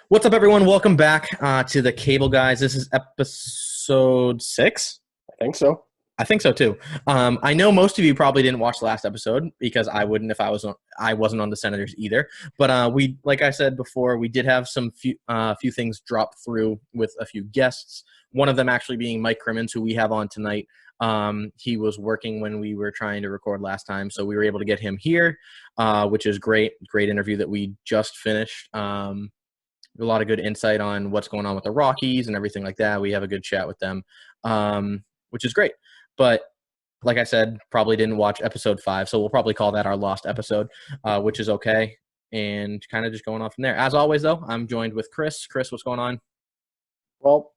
What's up, everyone? Welcome back to the Cable Guys. This is episode 6. I think so. I think so too. I know most of you probably didn't watch the last episode because I wouldn't if I wasn't on the Senators either. But we, like I said before, we did have some few things drop through with a few guests. One of them actually being Mike Crimmins, who we have on tonight. He was working when we were trying to record last time, so we were able to get him here, which is great. Great interview that we just finished. A lot of good insight on what's going on with the Rockies and everything like that. We have a good chat with them, which is great. But like I said, probably didn't watch episode 5, so we'll probably call that our lost episode, which is okay. And kind of just going on from there. As always, though, I'm joined with Chris. Chris, what's going on? Well,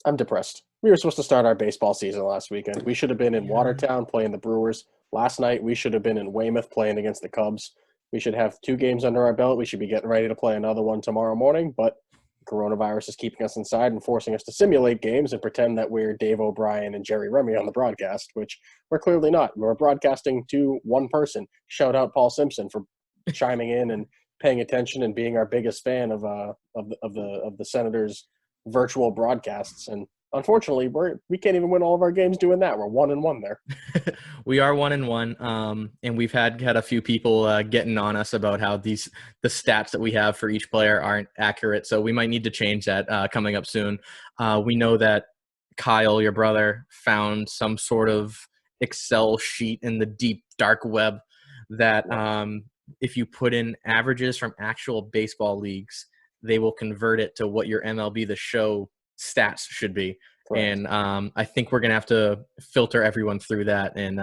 I'm depressed. We were supposed to start our baseball season last weekend. We should have been in Watertown playing the Brewers. Last night, we should have been in Weymouth playing against the Cubs. We should have 2 games under our belt. We should be getting ready to play another one tomorrow morning, but coronavirus is keeping us inside and forcing us to simulate games and pretend that we're Dave O'Brien and Jerry Remy on the broadcast, which we're clearly not. We're broadcasting to one person. Shout out Paul Simpson for chiming in and paying attention and being our biggest fan of the Senators' virtual broadcasts. And unfortunately, we can't even win all of our games doing that. We're 1-1 there. We are 1-1, and we've had a few people getting on us about how the stats that we have for each player aren't accurate. So we might need to change that coming up soon. We know that Kyle, your brother, found some sort of Excel sheet in the deep dark web that if you put in averages from actual baseball leagues, they will convert it to what your MLB The Show stats should be. Correct. And I think we're going to have to filter everyone through that and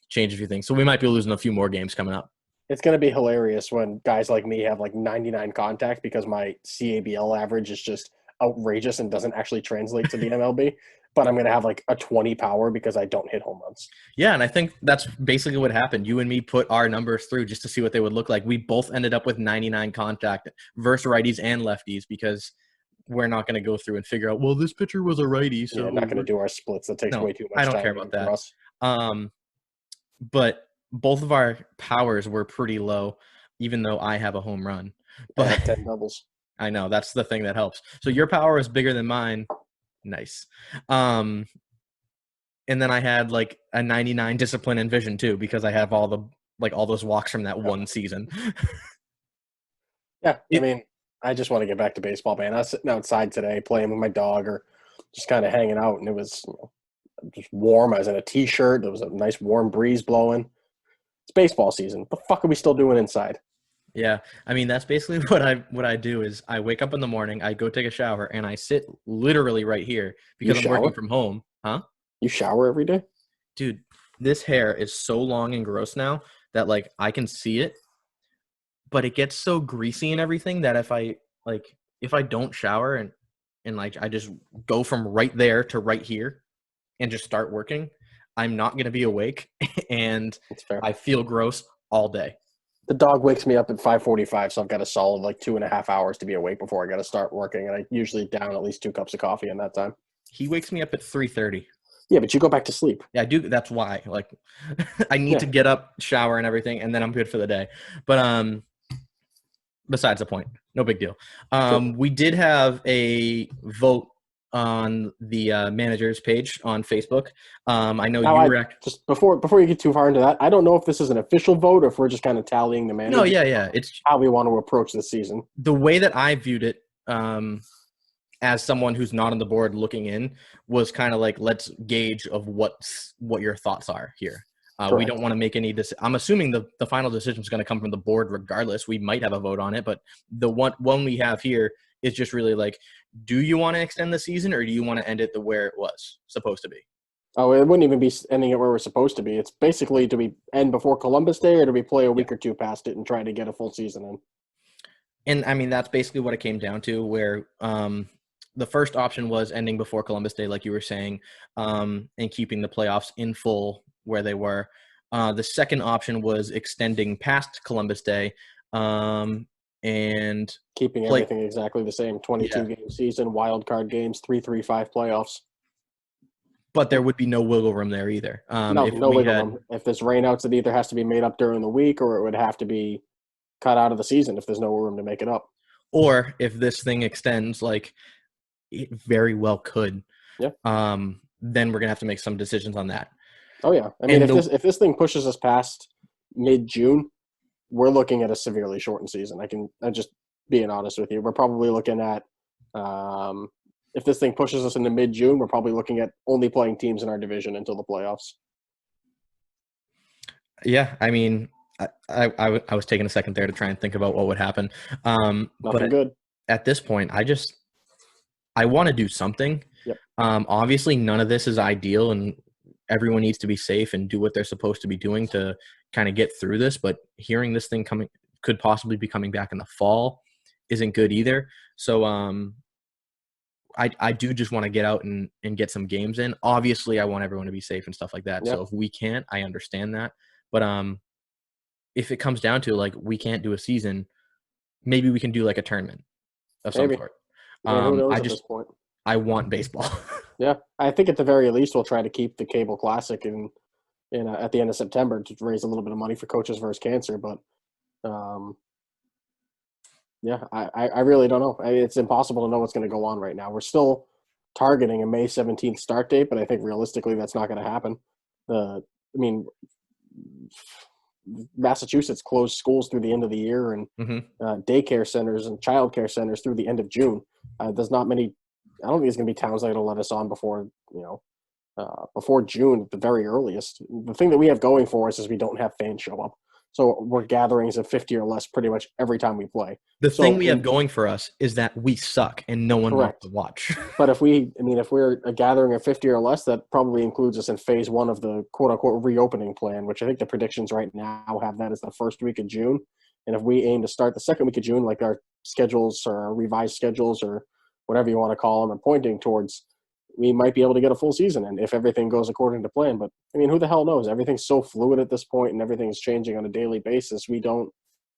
change a few things. So we might be losing a few more games coming up. It's going to be hilarious when guys like me have like 99 contact because my CABL average is just outrageous and doesn't actually translate to the MLB. But I'm going to have like a 20 power because I don't hit home runs. Yeah, and I think that's basically what happened. You and me put our numbers through just to see what they would look like. We both ended up with 99 contact versus righties and lefties because we're not going to go through and figure out, well, this pitcher was a righty. So not going to do our splits. That takes way too much time. I don't care about that. But both of our powers were pretty low, even though I have a home run. But I have 10 doubles. I know. That's the thing that helps. So your power is bigger than mine. Nice. And then I had like a 99 discipline and vision too, because I have all those walks from that one season. Yeah. I mean, I just want to get back to baseball, man. I was sitting outside today playing with my dog or just kind of hanging out, and it was just warm. I was in a T-shirt. There was a nice warm breeze blowing. It's baseball season. What the fuck are we still doing inside? Yeah, I mean, that's basically what I do is I wake up in the morning, I go take a shower, and I sit literally right here because I'm working from home. Huh? You shower every day? Dude, this hair is so long and gross now that like I can see it, but it gets so greasy and everything that if I don't shower and like I just go from right there to right here and just start working, I'm not going to be awake and I feel gross all day. The dog wakes me up at 5:45, so I've got a solid like 2.5 hours to be awake before I got to start working, and I usually down at least 2 cups of coffee in that time. He wakes me up at 3:30. Yeah, but you go back to sleep. Yeah, I do. That's why. Like, I need to get up, shower, and everything, and then I'm good for the day. But besides the point, no big deal. We did have a vote on the managers page on Facebook. I know now you were just before you get too far into that. I don't know if this is an official vote or if we're just kind of tallying the managers. No, yeah, it's how we want to approach this season. The way that I viewed it, as someone who's not on the board looking in, was kind of like, let's gauge of what your thoughts are here. We don't want to make any I'm assuming the final decision is going to come from the board regardless. We might have a vote on it, but the one we have here is just really like, do you want to extend the season or do you want to end it where it was supposed to be? Oh, it wouldn't even be ending it where we're supposed to be. It's basically, do we end before Columbus Day or do we play a week or two past it and try to get a full season in? And I mean, that's basically what it came down to, where the first option was ending before Columbus Day, like you were saying, and keeping the playoffs in full where they were. The second option was extending past Columbus Day, and keeping everything exactly the same. 22-game season, wild card games, 3-3-5 playoffs. But there would be no wiggle room there either. No wiggle room. If there's rainouts, it either has to be made up during the week or it would have to be cut out of the season if there's no room to make it up. or if this thing extends, like it very well could, Yeah. then we're gonna have to make some decisions on that. Oh yeah. I mean, And if the this thing pushes us past mid-June, we're looking at a severely shortened season. I'm just being honest with you. We're probably looking at if this thing pushes us into mid-June, we're probably looking at only playing teams in our division until the playoffs. Yeah, I mean, I was taking a second there to try and think about what would happen. Nothing But good. at this point, I want to do something. Yep. Obviously, none of this is ideal, and everyone needs to be safe and do what they're supposed to be doing to kind of get through this. But hearing this thing coming could possibly be coming back in the fall isn't good either. So I do just want to get out and get some games in. Obviously, I want everyone to be safe and stuff like that. Yeah. So if we can't, I understand that. But if it comes down to like we can't do a season, maybe we can do like a tournament of some Maybe. sort. I mean, who knows I at just this point? I want baseball. Yeah. I think at the very least we'll try to keep the CABL Classic in at the end of September to raise a little bit of money for Coaches versus Cancer. But um, yeah, I really don't know. It's impossible to know what's going to go on right now. We're still targeting a May 17th start date, but I think realistically that's not going to happen. I mean, Massachusetts closed schools through the end of the year and hmm daycare centers and childcare centers through the end of June. There's not many. I don't think there's going to be towns that are going to let us on before June at the very earliest. The thing that we have going for us is we don't have fans show up. So we're gatherings of 50 or less pretty much every time we play. The thing So we have going for us is that we suck and no one wants correct. to watch. But if we're a gathering of 50 or less, that probably includes us in phase one of the quote unquote reopening plan, which I think the predictions right now have that as the first week of June. And if we aim to start the second week of June, like our schedules or our revised schedules or whatever you want to call them are pointing towards, we might be able to get a full season. And if everything goes according to plan, but I mean, who the hell knows? Everything's so fluid at this point and everything's changing on a daily basis. We don't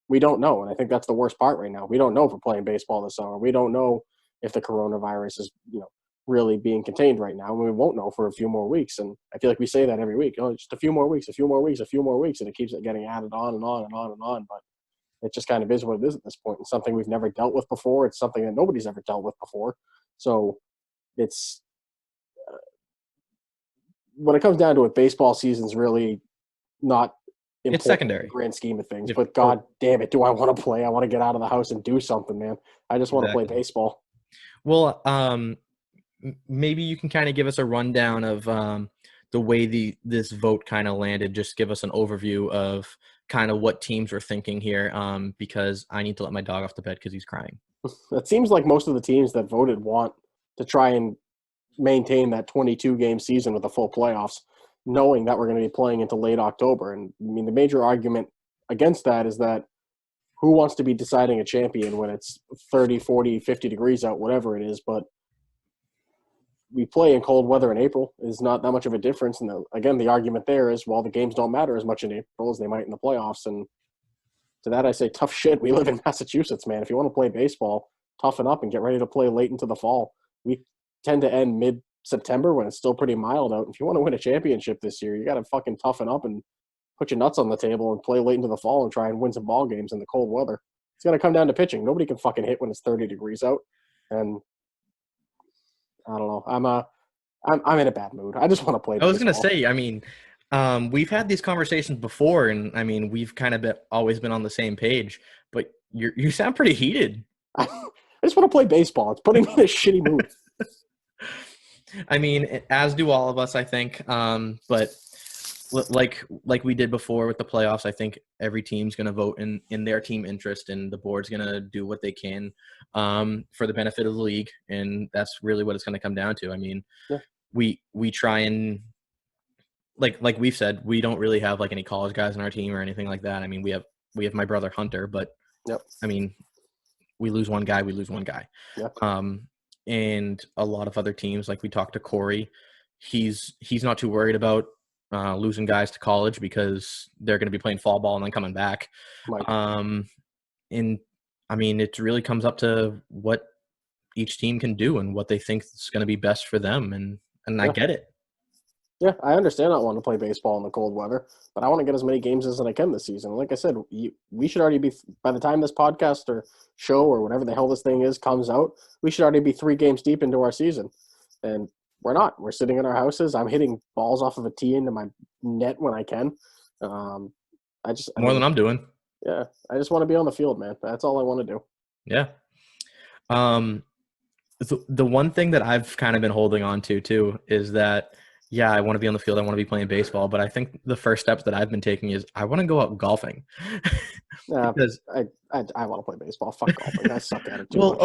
know. And I think that's the worst part right now. We don't know if we're playing baseball this summer. We don't know if the coronavirus is, really being contained right now. And we won't know for a few more weeks. And I feel like we say that every week. Oh, just a few more weeks, a few more weeks, a few more weeks. And it keeps getting added on and on and on and on. But it just kind of is what it is at this point. It's something we've never dealt with before. It's something that nobody's ever dealt with before. So it's when it comes down to it, baseball season's really not It's important in the secondary. grand scheme of things. If, But or god damn it, do I want to play? I want to get out of the house and do something, man. I just want to play exactly. baseball. Well, maybe you can kind of give us a rundown of the way this vote kind of landed. Just give us an overview of kind of what teams were thinking here, because I need to let my dog off the bed because he's crying. It seems like most of the teams that voted want to try and maintain that 22 game season with the full playoffs, knowing that we're going to be playing into late October. And I mean, the major argument against that is that who wants to be deciding a champion when it's 30, 40, 50 degrees out, whatever it is. But we play in cold weather in April is not that much of a difference. And again, the argument there is, well, the games don't matter as much in April as they might in the playoffs. And to that, I say, tough shit. We live in Massachusetts, man. If you want to play baseball, toughen up and get ready to play late into the fall. We tend to end mid-September when it's still pretty mild out. If you want to win a championship this year, you got to fucking toughen up and put your nuts on the table and play late into the fall and try and win some ball games in the cold weather. It's going to come down to pitching. Nobody can fucking hit when it's 30 degrees out. And I don't know. I'm in a bad mood. I just want to play I was gonna baseball. say, I mean, we've had these conversations before, and I mean, we've kind of always been on the same page. But you sound pretty heated. I just want to play baseball. It's putting me in a shitty mood. I mean, as do all of us, I think. But like we did before with the playoffs, I think every team's going to vote in their team interest, and the board's going to do what they can for the benefit of the league, and that's really what it's going to come down to. I mean, Yeah. we try and like we've said, we don't really have like any college guys on our team or anything like that. I mean, we have my brother Hunter, but Yep. I mean, we lose one guy, we lose one guy. Yep. And a lot of other teams, like we talked to Corey, he's not too worried about losing guys to college because they're going to be playing fall ball and then coming back. Mike. And I mean, it really comes up to what each team can do and what they think is going to be best for them. And I Yeah. get it. Yeah, I understand not wanting to play baseball in the cold weather, but I want to get as many games as I can this season. Like I said, we should already be by the time this podcast or show or whatever the hell this thing is comes out, we should already be 3 games deep into our season, and we're not. We're sitting in our houses. I'm hitting balls off of a tee into my net when I can. Um, I More than mean, I'm doing. yeah, I just want to be on the field, man. That's all I want to do. Yeah. Um, the one thing that I've kind of been holding on to too is that yeah, I want to be on the field, I want to be playing baseball, but I think the first steps that I've been taking is I want to go out golfing. Uh, Because I want to play baseball. Fuck golfing. I suck at it too well, much.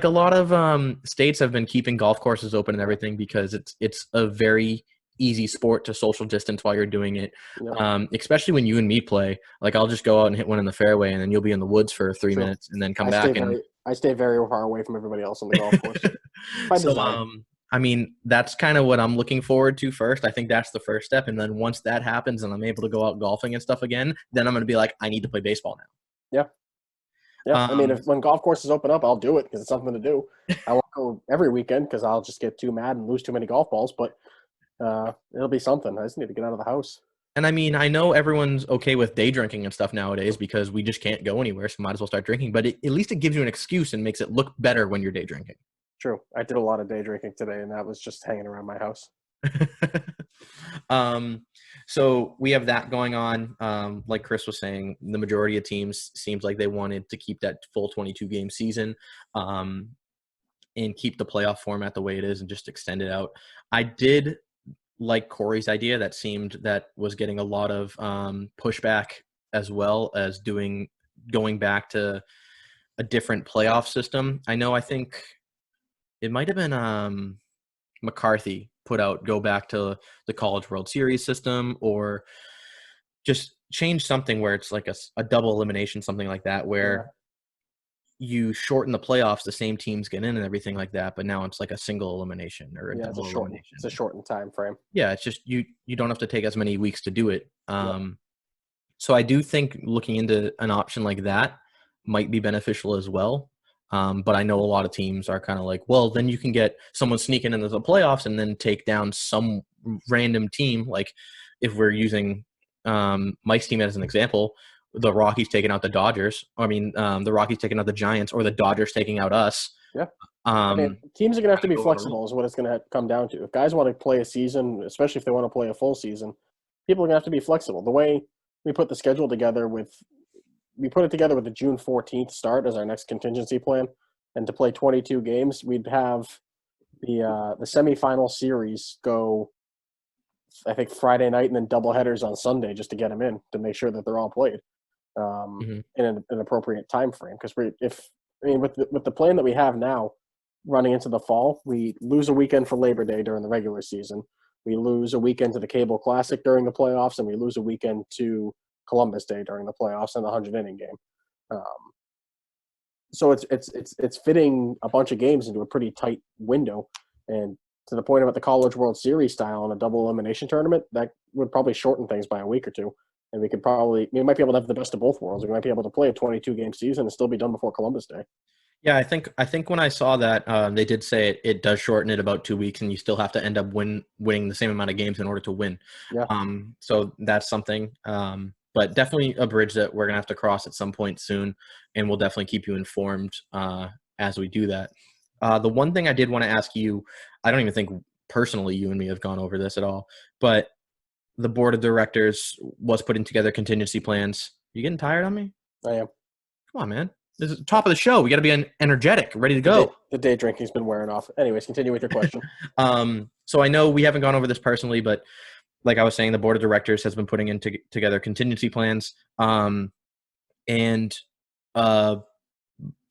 a lot of states have been keeping golf courses open and everything because it's a very easy sport to social distance while you're doing it. Yep, Especially when you and me play. Like I'll just go out and hit one in the fairway, and then you'll be in the woods for three true. minutes, and then come back and I stay very far away from everybody else on the golf course by so design. I mean that's kind of what I'm looking forward to first. I think that's the first step, and then once that happens and I'm able to go out golfing and stuff again, then I'm going to be like I need to play baseball Yeah, yeah. now. I mean, if when golf courses open up, I'll do it because it's something to do. I won't go every weekend because I'll just get too mad and lose too many golf balls. But it'll be something. I just need to get out of the house. And I mean, I know everyone's okay with day drinking and stuff nowadays because we just can't go anywhere, so might as well start drinking. But at least it gives you an excuse and makes it look better when you're day drinking. True. I did a lot of day drinking today, and that was just hanging around my house. um, so we have that going on. Like Chris was saying, the majority of teams seems like they wanted to keep that full 22 game season and keep the playoff format the way it is and just extend it out. I did like Corey's idea that was getting a lot of pushback as well as going back to a different playoff system. I think it might have been McCarthy put out go back to the College World Series system or just change something where it's like a double elimination, something like that, Yeah, where you shorten the playoffs, the same teams get in and everything like that, but now it's like a single elimination or a yeah. double It's a elimination. shortened time frame. Yeah, it's just you don't have to take as many weeks to do it. Yep. So I do think looking into an option like that might be beneficial as well. But I know a lot of teams are kind of like, well, then you can get someone sneaking into the playoffs and then take down some random team. Like if we're using Mike's team as an example, the Rockies taking out the Dodgers. The Rockies taking out the Giants, or the Dodgers taking out us. Yeah. I mean, Um, teams are going to have to be go on a roll. flexible, is what it's going to come down to. If guys want to play a season, especially if they want to play a full season, people are going to have to be flexible. The way we put the schedule together we put it together with the June 14th start as our next contingency plan, and to play 22 games, we'd have the semifinal series go, I think, Friday night and then double headers on Sunday just to get them in to make sure that they're all played Mhm. in an appropriate time frame. Because with the plan that we have now, running into the fall, we lose a weekend for Labor Day during the regular season. We lose a weekend to the Cable Classic during the playoffs, and we lose a weekend to Columbus Day during the playoffs and the 100 inning game. Um, so it's fitting a bunch of games into a pretty tight window, and to the point about the College World Series style in a double elimination tournament, that would probably shorten things by a week or two. And we might be able to have the best of both worlds. We might be able to play a 22 game season and still be done before Columbus Day. Yeah, I think when I saw that, they did say it does shorten it about 2 weeks, and you still have to end up winning the same amount of games in order to win. Yeah. So that's something. But definitely a bridge that we're gonna have to cross at some point soon, and we'll definitely keep you informed as we do that. The one thing I did want to ask you, I don't even think personally you and me have gone over this at all, but the board of directors was putting together contingency plans. You getting tired on me? I am. Come on, man. This is top of the show. We got to be energetic, ready to go. The day drinking's been wearing off. Anyways, continue with your question. So I know we haven't gone over this personally, but like I was saying, the board of directors has been putting together contingency plans and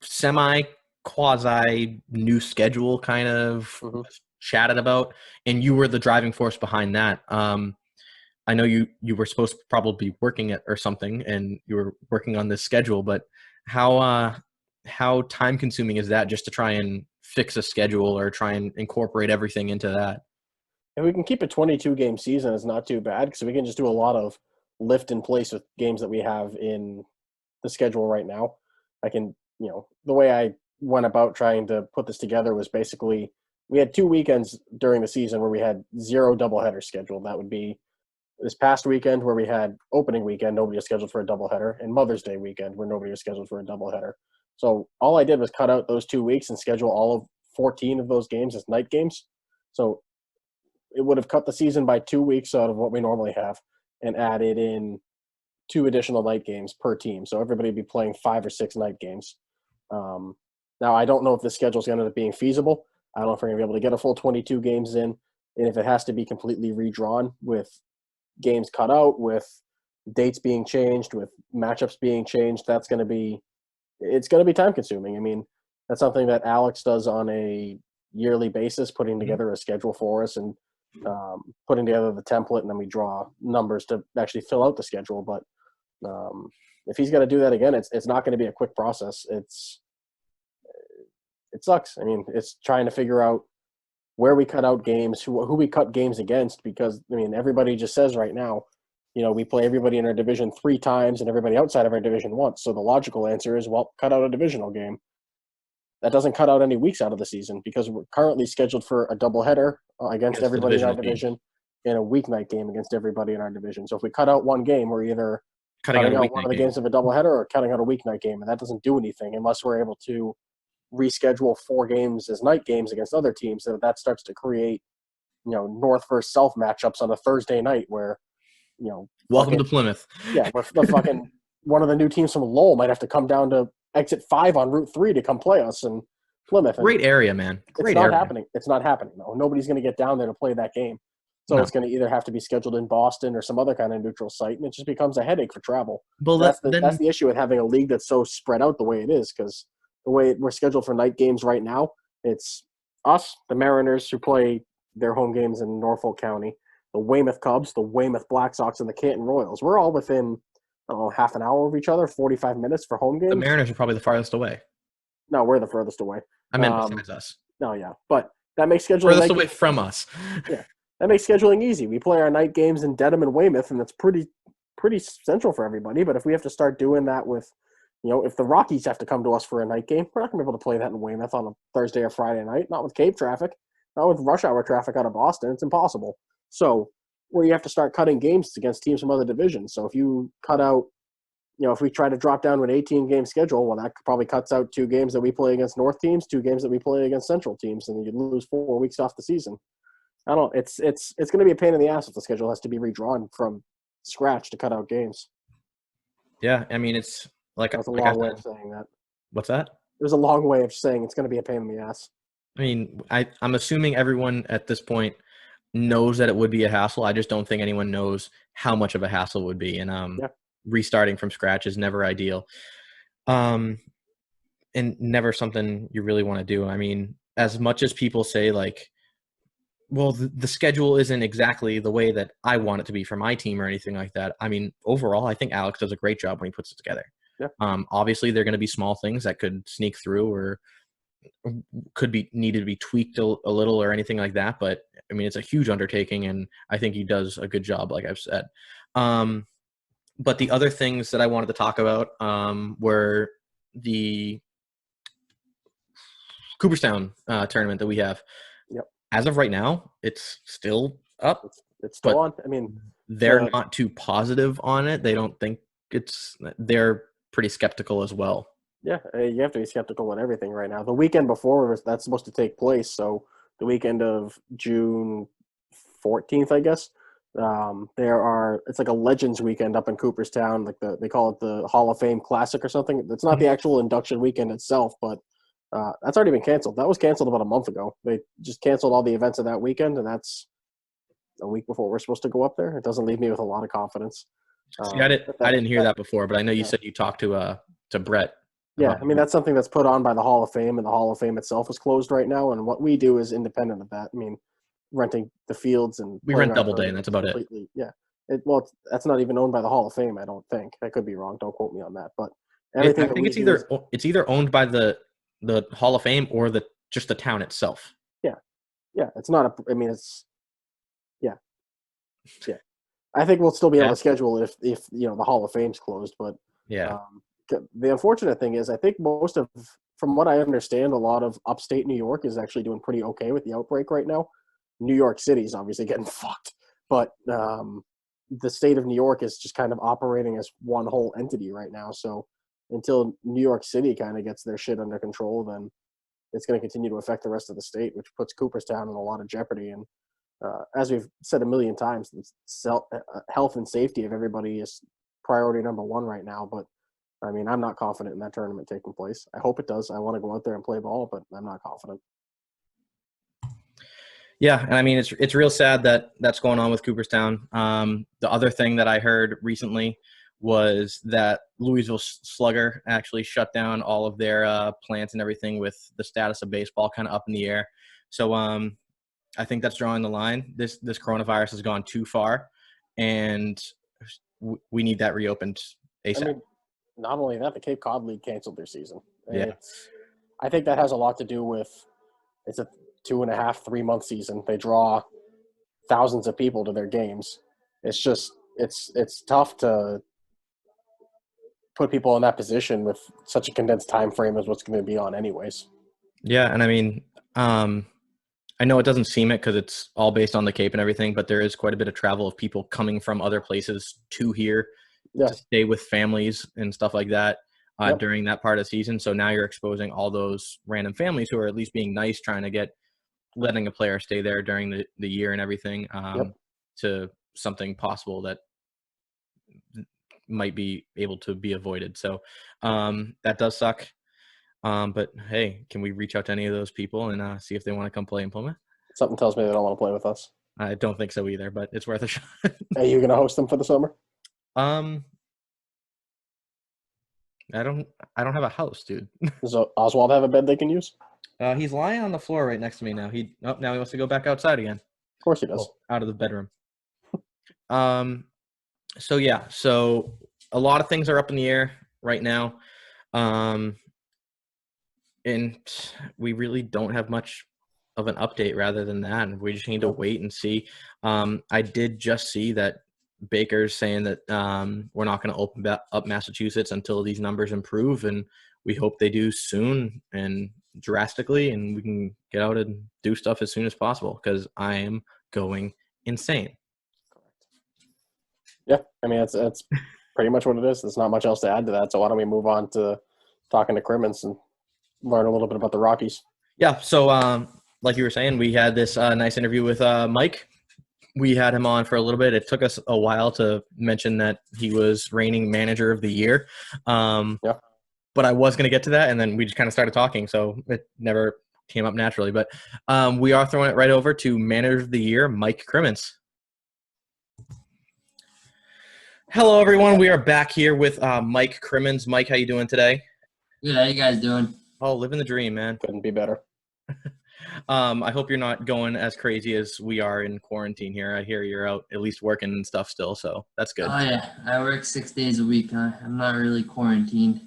semi quasi new schedule kind of Mm-hmm. chatted about, and you were the driving force behind that. I know you were supposed to probably be working it or something, and you were working on this schedule, but how time consuming is that just to try and fix a schedule or try and incorporate everything into that? If we can keep a 22 game season, it's not too bad because we can just do a lot of lift in place with games that we have in the schedule right now. I can, the way I went about trying to put this together was basically we had 2 weekends during the season where we had 0 doubleheaders scheduled. That would be this past weekend where we had opening weekend, nobody was scheduled for a doubleheader, and Mother's Day weekend where nobody was scheduled for a doubleheader. So all I did was cut out those 2 weeks and schedule all of 14 of those games as night games. So it would have cut the season by 2 weeks out of what we normally have and added in 2 additional night games per team. So everybody would be playing 5 or 6 night games. Now, I don't know if the schedule is going to end up being feasible. I don't know if we're going to be able to get a full 22 games in. And if it has to be completely redrawn with games cut out, with dates being changed, with matchups being changed, it's going to be time consuming. I mean, that's something that Alex does on a yearly basis, putting together a schedule for us and putting together the template, and then we draw numbers to actually fill out the schedule. But if he's going to do that again, it's not going to be a quick process. It sucks. I mean, it's trying to figure out where we cut out games, who we cut games against, because, I mean, everybody just says right now, we play everybody in our division 3 times and everybody outside of our division once. So the logical answer is, well, cut out a divisional game. That doesn't cut out any weeks out of the season because we're currently scheduled for a doubleheader against everybody in our division and a weeknight game against everybody in our division. So if we cut out one game, we're either cutting out one of the games of a doubleheader or cutting out a weeknight game, and that doesn't do anything unless we're able to reschedule 4 games as night games against other teams. So that starts to create, North versus South matchups on a Thursday night where, welcome to Plymouth. Yeah, where the fucking one of the new teams from Lowell might have to come down to exit 5 on Route 3 to come play us in Plymouth. Great area, man. It's not happening. It's not happening, though. Nobody's going to get down there to play that game. So It's going to either have to be scheduled in Boston or some other kind of neutral site, and it just becomes a headache for travel. Well, that's the issue with having a league that's so spread out the way it is, because the way we're scheduled for night games right now, it's us, the Mariners, who play their home games in Norfolk County, the Weymouth Cubs, the Weymouth Black Sox, and the Canton Royals. We're all within, I don't know, half an hour of each other, 45 minutes for home games. The Mariners are probably the farthest away. No, we're the furthest away. I meant besides us. No, yeah. But that makes scheduling furthest away from us. Yeah. That makes scheduling easy. We play our night games in Dedham and Weymouth, and that's pretty central for everybody. But if we have to start doing that with, if the Rockies have to come to us for a night game, we're not going to be able to play that in Weymouth on a Thursday or Friday night. Not with Cape traffic. Not with rush hour traffic out of Boston. It's impossible. So where you have to start cutting games against teams from other divisions. So if you cut out, if we try to drop down to an 18-game schedule, well, that probably cuts out 2 games that we play against North teams, 2 games that we play against Central teams, and you'd lose 4 weeks off the season. I don't. It's going to be a pain in the ass if the schedule has to be redrawn from scratch to cut out games. Yeah, I mean, it's like that's a long way of saying that. What's that? There's a long way of saying it's going to be a pain in the ass. I mean, I'm assuming everyone at this point knows that it would be a hassle. I just don't think anyone knows how much of a hassle it would be. And restarting from scratch is never ideal. And never something you really want to do. I mean, as much as people say, like, well, the schedule isn't exactly the way that I want it to be for my team or anything like that. I mean, overall, I think Alex does a great job when he puts it together. Yeah. Obviously, there are going to be small things that could sneak through or could be needed to be tweaked a little or anything like that. But I mean, it's a huge undertaking, and I think he does a good job, like I've said. But the other things that I wanted to talk about were the Cooperstown tournament that we have. Yep. As of right now, it's still up. It's still on. I mean, they're not too positive on it. They don't think they're pretty skeptical as well. Yeah, you have to be skeptical on everything right now. The weekend before that's supposed to take place, so the weekend of June 14th, I guess, it's like a Legends weekend up in Cooperstown. Like they call it the Hall of Fame Classic or something. It's not the actual induction weekend itself, but that's already been canceled. That was canceled about a month ago. They just canceled all the events of that weekend, and that's a week before we're supposed to go up there. It doesn't leave me with a lot of confidence. See, I didn't hear that before, but I know you said you talked to Brett. Yeah, I mean, that's something that's put on by the Hall of Fame, and the Hall of Fame itself is closed right now, and what we do is independent of that. I mean, renting the fields and we rent Doubleday, and that's about it. Yeah. That's not even owned by the Hall of Fame, I don't think. I could be wrong. Don't quote me on that. But everything I think it's either owned by the Hall of Fame or just the town itself. Yeah. Yeah, it's not I think we'll still be able to schedule it if the Hall of Fame's closed, but yeah. The unfortunate thing is I think most of from what I understand, a lot of upstate New York is actually doing pretty okay with the outbreak right now. New York City is obviously getting fucked, but the state of New York is just kind of operating as one whole entity right now. So until New York City kind of gets their shit under control, then it's going to continue to affect the rest of the state, which puts Cooperstown in a lot of jeopardy. And as we've said a million times, health and safety of everybody is priority number one right now. But I mean, I'm not confident in that tournament taking place. I hope it does. I want to go out there and play ball, but I'm not confident. Yeah, and I mean, it's real sad that that's going on with Cooperstown. The other thing that I heard recently was that Louisville Slugger actually shut down all of their plants and everything with the status of baseball kind of up in the air. So I think that's drawing the line. This coronavirus has gone too far, and we need that reopened ASAP. I mean, not only that, the Cape Cod League canceled their season. Yeah. I think that has a lot to do with it's a 2.5, 3-month season. They draw thousands of people to their games. It's just it's tough to put people in that position with such a condensed time frame as what's going to be on anyways. Yeah, and I mean, I know it doesn't seem it because it's all based on the Cape and everything, but there is quite a bit of travel of people coming from other places to here to stay with families and stuff like that during that part of the season. So now you're exposing all those random families who are at least being nice, trying to letting a player stay there during the year and everything to something possible that might be able to be avoided. So that does suck. But hey, can we reach out to any of those people and see if they want to come play in Plymouth? Something tells me they don't want to play with us. I don't think so either, but it's worth a shot. Are you going to host them for the summer? I don't have a house, dude. Does Oswald have a bed they can use? He's lying on the floor right next to me now. Now he wants to go back outside again. Of course he does. Out of the bedroom. So a lot of things are up in the air right now. And we really don't have much of an update rather than that. We just need to wait and see. I did just see that Baker's saying that we're not going to open up Massachusetts until these numbers improve, and we hope they do soon and drastically, and we can get out and do stuff as soon as possible because I am going insane. Yeah, I mean, that's pretty much what it is. There's not much else to add to that, so why don't we move on to talking to Crimmins and learn a little bit about the Rockies. Yeah, so like you were saying, we had this nice interview with Mike. We had him on for a little bit. It took us a while to mention that he was reigning manager of the year. But I was going to get to that, and then we just kind of started talking, so it never came up naturally. But we are throwing it right over to manager of the year, Mike Crimmins. Hello, everyone. We are back here with Mike Crimmins. Mike, how you doing today? Good. How you guys doing? Oh, living the dream, man. Couldn't be better. I hope you're not going as crazy as we are in quarantine here. I hear you're out at least working and stuff still, so that's good. Oh, yeah. I work 6 days a week. I'm not really quarantined.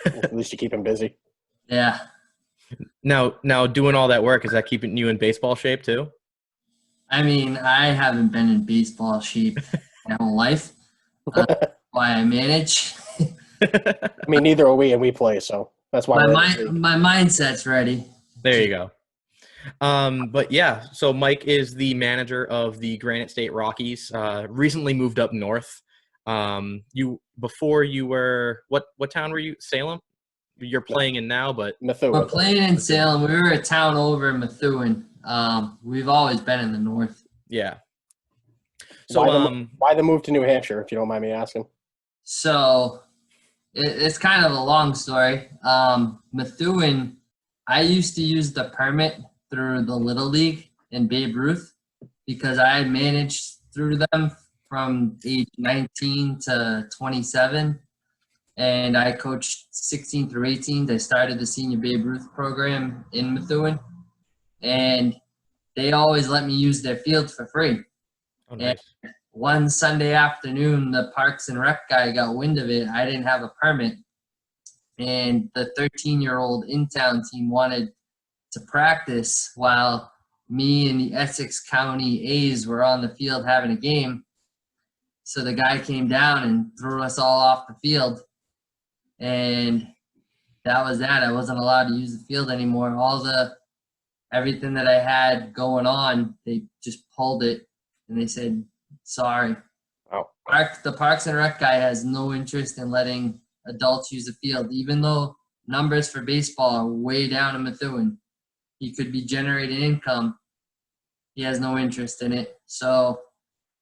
At least you keep him busy. Yeah. Now, doing all that work, is that keeping you in baseball shape too? I mean, I haven't been in baseball shape my whole life. Why I manage. I mean, neither are we, and we play, so that's why my mindset's ready. There you go. But yeah, so Mike is the manager of the Granite State Rockies. Recently moved up north. Before you were what town were you? Salem? You're playing in now, but Methuen. We're playing in Salem. We were a town over in Methuen. We've always been in the north. Yeah. So why the move to New Hampshire, if you don't mind me asking? So it's kind of a long story. Methuen, I used to use the permit through the Little League in Babe Ruth because I had managed through them from age 19 to 27. And I coached 16 through 18. I started the Senior Babe Ruth program in Methuen. And they always let me use their field for free. Oh, nice. And one Sunday afternoon, the Parks and Rec guy got wind of it. I didn't have a permit. And the 13-year-old in-town team wanted to practice while me and the Essex County A's were on the field having a game. So the guy came down and threw us all off the field. And that was that. I wasn't allowed to use the field anymore. Everything that I had going on, they just pulled it and they said, sorry. Oh, The Parks and Rec guy has no interest in letting adults use the field, even though numbers for baseball are way down in Methuen. He could be generating income. He has no interest in it. So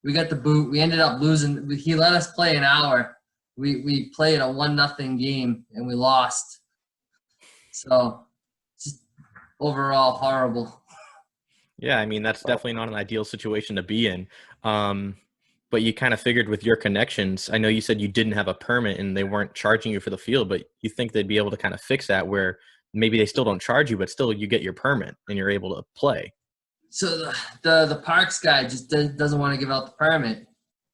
we got the boot. We ended up losing. He let us play an hour. We played a 1-0 game and we lost. So just overall horrible. Yeah, I mean, that's definitely not an ideal situation to be in. But you kind of figured with your connections, I know you said you didn't have a permit and they weren't charging you for the field, but you think they'd be able to kind of fix that where maybe they still don't charge you, but still you get your permit and you're able to play. So the Parks guy just doesn't want to give out the permit.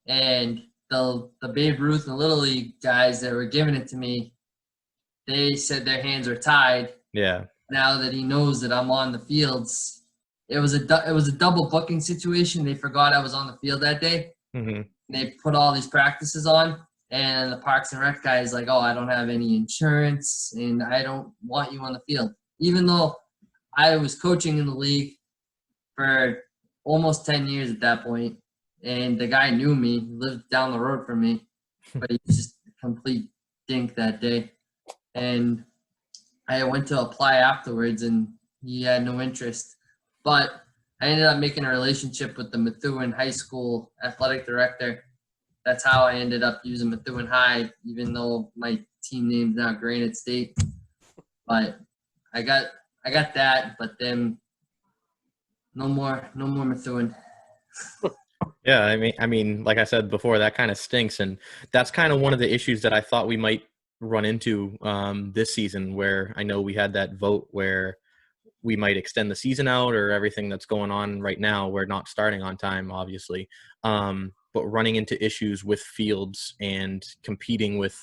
And the Babe Ruth and Little League guys that were giving it to me, they said their hands are tied. Yeah. Now that he knows that I'm on the fields, it was a double booking situation. They forgot I was on the field that day. Mm-hmm. They put all these practices on, and the Parks and Rec guy is like, "Oh, I don't have any insurance, and I don't want you on the field." Even though I was coaching in the league for almost 10 years at that point, and the guy knew me, he lived down the road from me, but he was just a complete dink that day. And I went to apply afterwards, and he had no interest. But I ended up making a relationship with the Methuen High School athletic director. That's how I ended up using Methuen High, even though my team name's now Granite State. But I got that, but then no more Methuen. Yeah, I mean, like I said before, that kind of stinks, and that's kind of one of the issues that I thought we might run into this season, where I know we had that vote where we might extend the season out or everything that's going on right now. We're not starting on time, obviously, but running into issues with fields and competing with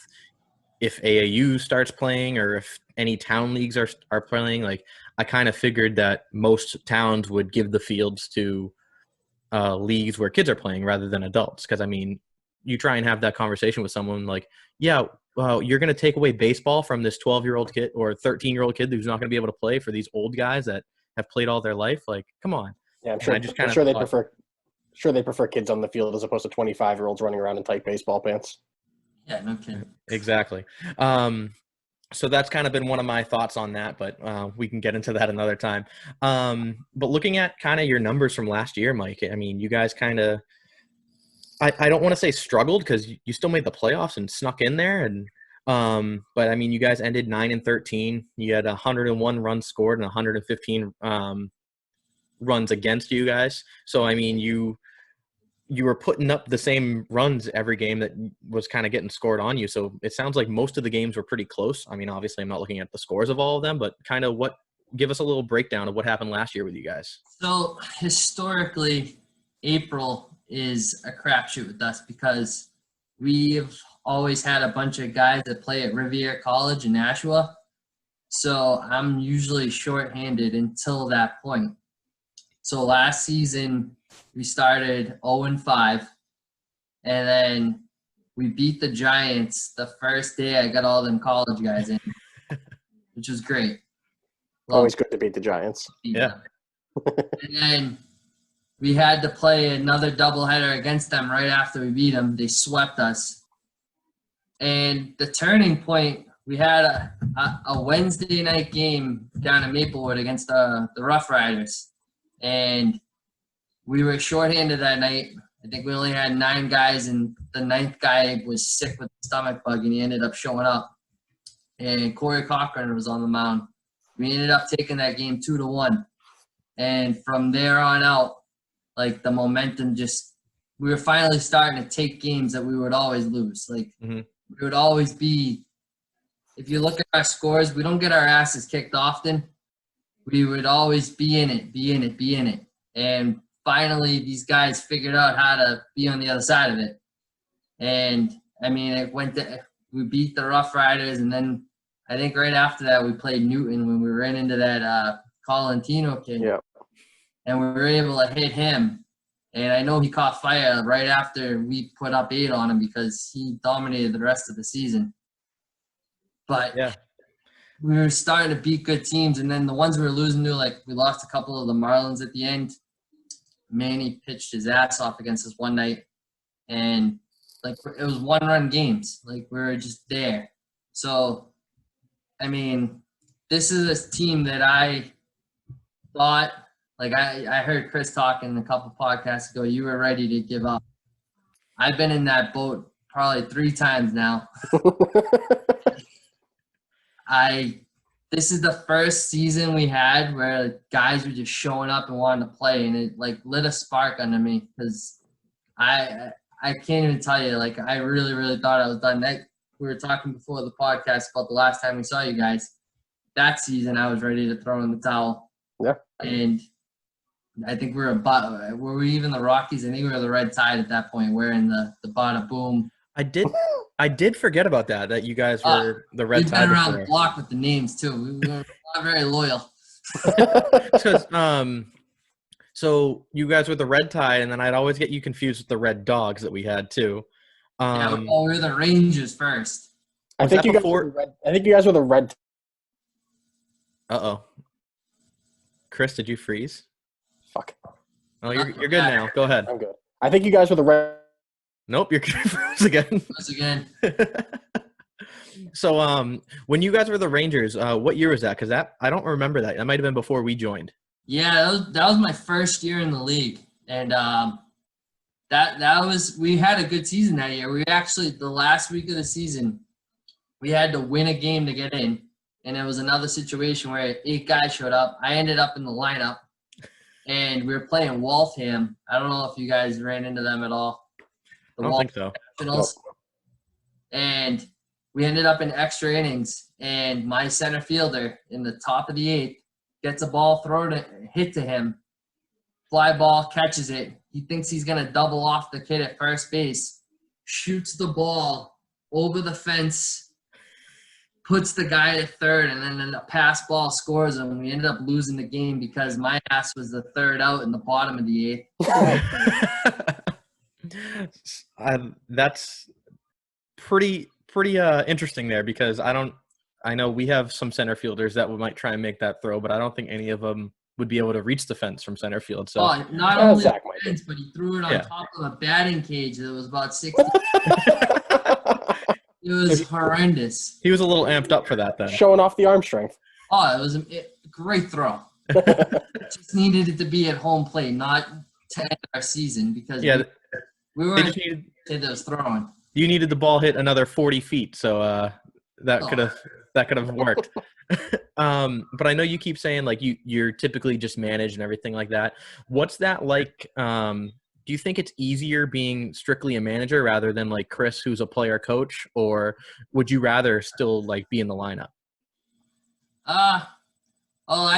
if AAU starts playing or if any town leagues are playing. Like, I kind of figured that most towns would give the fields to leagues where kids are playing rather than adults. Because, I mean, you try and have that conversation with someone like, yeah, well, you're going to take away baseball from this 12-year-old kid or 13-year-old kid who's not going to be able to play for these old guys that have played all their life. Like, come on. yeah, I'm sure they prefer kids on the field as opposed to 25-year-olds running around in tight baseball pants. Yeah, no kidding. Exactly. So that's kind of been one of my thoughts on that, but we can get into that another time. But looking at kind of your numbers from last year, Mike, I mean, you guys kind of, I don't want to say struggled because you still made the playoffs and snuck in there. And but I mean, you guys ended 9-13. You had 101 runs scored and 115 runs against you guys. So, I mean, you were putting up the same runs every game that was kind of getting scored on you. So it sounds like most of the games were pretty close. I mean, obviously I'm not looking at the scores of all of them, but kind of give us a little breakdown of what happened last year with you guys. So historically, April is a crapshoot with us because we've always had a bunch of guys that play at Riviera College in Nashua. So I'm usually shorthanded until that point. So last season, we started 0-5, and then we beat the Giants the first day I got all them college guys in, which was great. Always good to beat the Giants. Yeah. And then we had to play another doubleheader against them right after we beat them. They swept us. And the turning point, we had a Wednesday night game down in Maplewood against the Rough Riders. And we were shorthanded that night. I think we only had 9 guys, and the 9th guy was sick with a stomach bug, and he ended up showing up. And Corey Cochran was on the mound. We ended up taking that game 2-1. And from there on out, like, the momentum we were finally starting to take games that we would always lose. Like, we would always be, if you look at our scores, we don't get our asses kicked often. We would always be in it. And finally, these guys figured out how to be on the other side of it. And, I mean, we beat the Rough Riders, and then I think right after that we played Newton when we ran into that Colantino kid. Yeah. And we were able to hit him. And I know he caught fire right after we put up 8 on him because he dominated the rest of the season. But yeah. we were starting to beat good teams, and then the ones we were losing to, like we lost a couple of the Marlins at the end. Manny pitched his ass off against us one night, and like it was 1-run games. Like we were just there. So, I mean, this is a team that I thought, like I heard Chris talking a couple podcasts ago, you were ready to give up. I've been in that boat probably 3 times now. This is the first season we had where guys were just showing up and wanting to play, and it like lit a spark under me because I can't even tell you, like I really, really thought I was done. We were talking before the podcast about the last time we saw you guys. That season I was ready to throw in the towel. Yeah. And I think were we even the Rockies? I think we were the Red Tide at that point. We're in the bada boom. I did forget about that you guys were the Red Tide. We've been around the block with the names too. We were not very loyal. Because so you guys were the Red Tide, and then I'd always get you confused with the Red Dogs that we had too. We were the Rangers first. I think you guys were the Red. Chris, did you freeze? Fuck. Oh, you're good now. Go ahead. I'm good. I think you guys were the Red. Nope, you're froze again. Once again. So, when you guys were the Rangers, what year was that? Because I don't remember that. That might have been before we joined. Yeah, that was my first year in the league, and we had a good season that year. We actually, the last week of the season, we had to win a game to get in, and it was another situation where 8 guys showed up. I ended up in the lineup, and we were playing Waltham. I don't know if you guys ran into them at all. I don't think so. Nationals. And we ended up in extra innings, and my center fielder in the top of the 8th gets a ball hit to him. Fly ball, catches it. He thinks he's going to double off the kid at first base, shoots the ball over the fence, puts the guy at third, and then the pass ball scores him. We ended up losing the game because my ass was the third out in the bottom of the 8th. That's pretty interesting there, because I know we have some center fielders that might try and make that throw, but I don't think any of them would be able to reach the fence from center field. So not only the fence, but he threw it on top of a batting cage that was about 60. It was horrendous. He was a little amped up for that then. Showing off the arm strength. Oh, it was a great throw. Just needed it to be at home plate, not to end our season, because we weren't the kid that was throwing. You needed the ball hit another 40 feet, so that could have worked. But I know you keep saying like you're typically just managed and everything like that. What's that like? Do you think it's easier being strictly a manager rather than like Chris, who's a player coach, or would you rather still like be in the lineup? I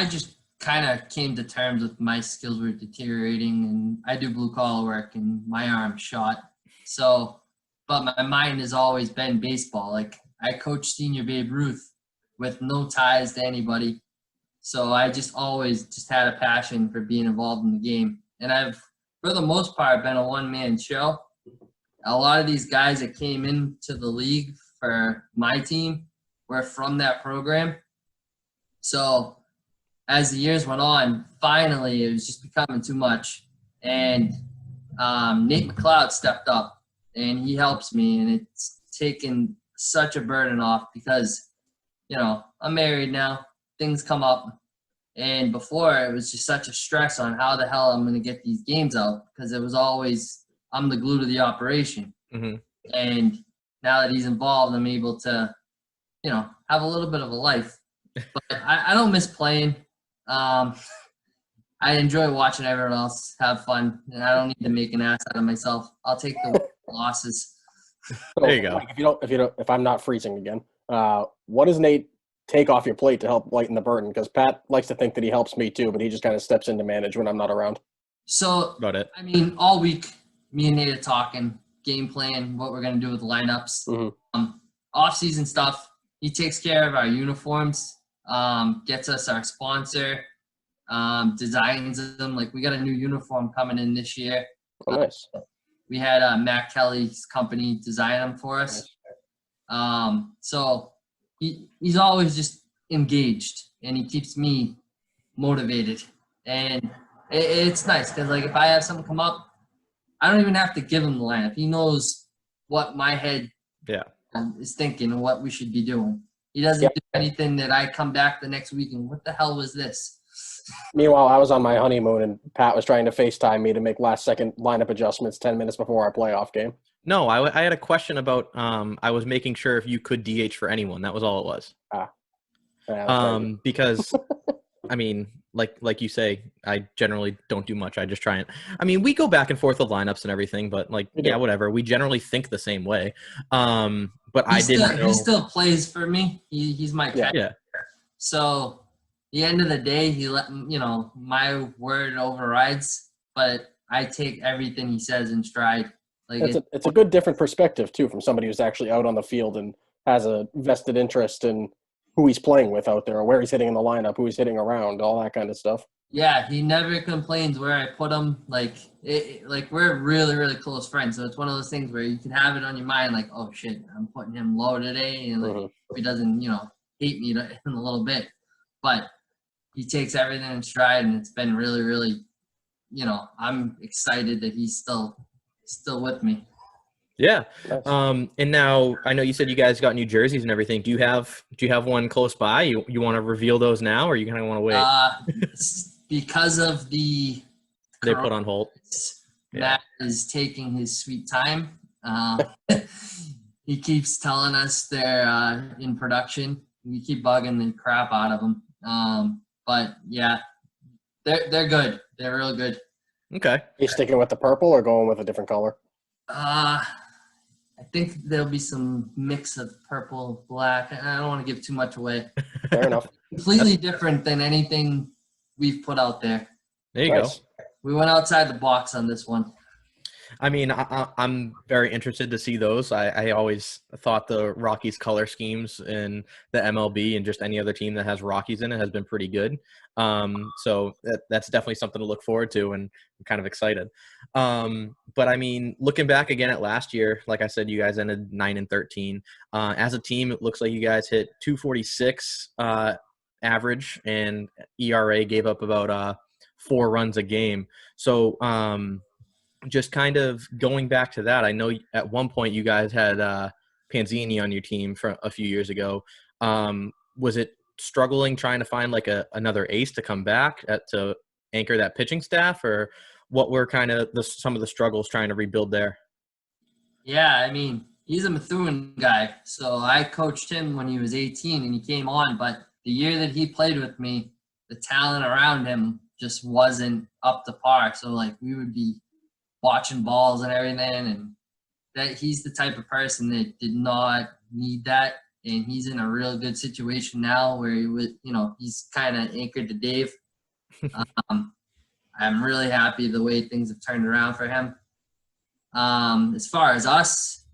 just kind of came to terms with my skills were deteriorating, and I do blue collar work and my arm's shot. So, but my mind has always been baseball. Like I coached senior Babe Ruth with no ties to anybody. So I just always just had a passion for being involved in the game. And I've, for the most part, been a one-man show. A lot of these guys that came into the league for my team were from that program. So as the years went on, finally it was just becoming too much. And Nate McLeod stepped up, and he helps me, and it's taken such a burden off because, you know, I'm married now. Things come up. And before, it was just such a stress on how the hell I'm going to get these games out, because it was always I'm the glue to the operation. Mm-hmm. And now that he's involved, I'm able to, you know, have a little bit of a life. But I don't miss playing. I enjoy watching everyone else have fun, and I don't need to make an ass out of myself. I'll take the losses. There you go. Mike, if I'm not freezing again, what does Nate take off your plate to help lighten the burden? Because Pat likes to think that he helps me too, but he just kind of steps in to manage when I'm not around. So, got it. I mean, all week, me and Nate are talking game plan, what we're going to do with the lineups. Mm-hmm. Off-season stuff, he takes care of our uniforms, gets us our sponsor, designs them. Like, we got a new uniform coming in this year. Oh, nice. We had Matt Kelly's company design them for us. So he's always just engaged, and he keeps me motivated. And it's nice because, like, if I have something come up, I don't even have to give him the lineup. He knows what my head is thinking and what we should be doing. He doesn't do anything that I come back the next week and what the hell was this? Meanwhile, I was on my honeymoon, and Pat was trying to FaceTime me to make last-second lineup adjustments 10 minutes before our playoff game. No, I had a question about I was making sure if you could DH for anyone. That was all it was. Because, I mean, like you say, I generally don't do much. I just try and – I mean, we go back and forth with lineups and everything, but, like, whatever. We generally think the same way. But I didn't know. He still plays for me. He's my catcher. Yeah. So – the end of the day, he let my word overrides, but I take everything he says in stride. Like it's a good different perspective too from somebody who's actually out on the field and has a vested interest in who he's playing with out there, or where he's hitting in the lineup, who he's hitting around, all that kind of stuff. Yeah, he never complains where I put him. Like we're really, really close friends, so it's one of those things where you can have it on your mind, like, oh shit, I'm putting him low today, and like he doesn't, hate me in a little bit, but he takes everything in stride, and it's been really, really, I'm excited that he's still with me. Yeah. And now I know you said you guys got new jerseys and everything. Do you have one close by? You want to reveal those now, or you kind of want to wait? Because of they put on hold. Matt is taking his sweet time. He keeps telling us they're in production. We keep bugging the crap out of them. But yeah, they're good. They're real good. Okay. Are you sticking with the purple or going with a different color? I think there'll be some mix of purple, black. I don't want to give too much away. Fair enough. Completely different than anything we've put out there. There you go. We went outside the box on this one. I mean, I'm very interested to see those. I always thought the Rockies color schemes in the MLB and just any other team that has Rockies in it has been pretty good. So that's definitely something to look forward to, and I'm kind of excited. But I mean, looking back again at last year, like I said, you guys ended 9-13. As a team, it looks like you guys hit 246 average, and ERA gave up about 4 runs a game. So just kind of going back to that, I know at one point you guys had Panzini on your team for a few years ago. Was it struggling trying to find like another ace to come back to anchor that pitching staff, or what were kind of some of the struggles trying to rebuild there? Yeah, I mean, he's a Methuen guy. So I coached him when he was 18 and he came on, but the year that he played with me, the talent around him just wasn't up to par. So like we would be watching balls and everything, and that he's the type of person that did not need that, and he's in a real good situation now where he would, he's kind of anchored to Dave. I'm really happy the way things have turned around for him. As far as us,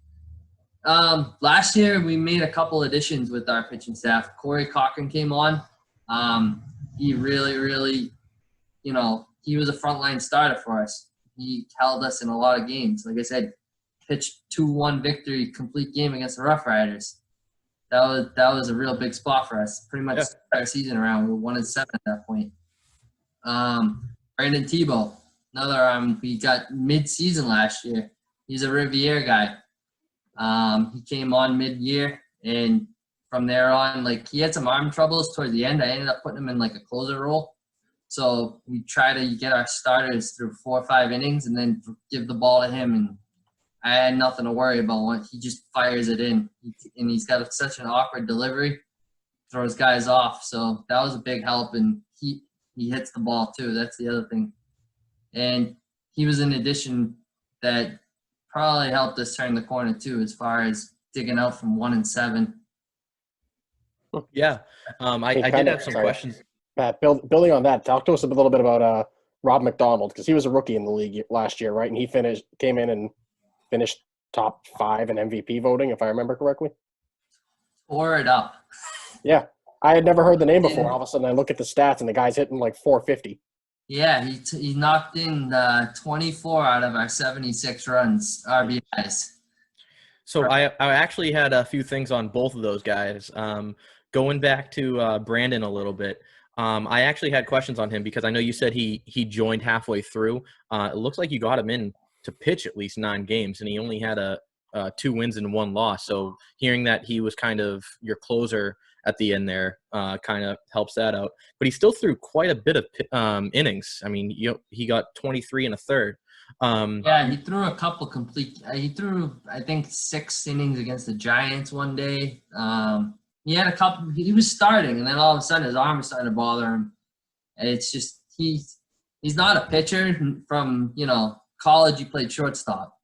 last year we made a couple additions with our pitching staff. Corey Cochran came on. He really, really, he was a frontline starter for us. He held us in a lot of games. Like I said, pitched 2-1 victory, complete game against the Rough Riders. That was a real big spot for us. Pretty much our season around. We were 1-7 at that point. Brandon Tebow, another we got mid-season last year. He's a Riviere guy. He came on mid-year, and from there on, like, he had some arm troubles towards the end. I ended up putting him in like a closer role. So we try to get our starters through 4 or 5 innings and then give the ball to him. And I had nothing to worry about. He just fires it in. And he's got such an awkward delivery, throws guys off. So that was a big help. And he hits the ball too. That's the other thing. And he was an addition that probably helped us turn the corner too, as far as digging out from 1-7. Yeah. I did have some questions. Pat, building on that, talk to us a little bit about Rob McDonald, because he was a rookie in the league last year, right? And he came in and finished top 5 in MVP voting, if I remember correctly. Tore it up. Yeah. I had never heard the name before. All of a sudden I look at the stats and the guy's hitting like 450. Yeah, he knocked in 24 out of our 76 runs, RBIs. So I actually had a few things on both of those guys. Going back to Brandon a little bit, I actually had questions on him because I know you said he joined halfway through. It looks like you got him in to pitch at least 9 games, and he only had 2 wins and 1 loss. So hearing that he was kind of your closer at the end there kind of helps that out. But he still threw quite a bit of innings. I mean, he got 23 and a third. Yeah, he threw a couple complete. He threw, I think, 6 innings against the Giants one day. He had a couple. He was starting, and then all of a sudden his arm was starting to bother him. And it's just he's not a pitcher. From college, he played shortstop,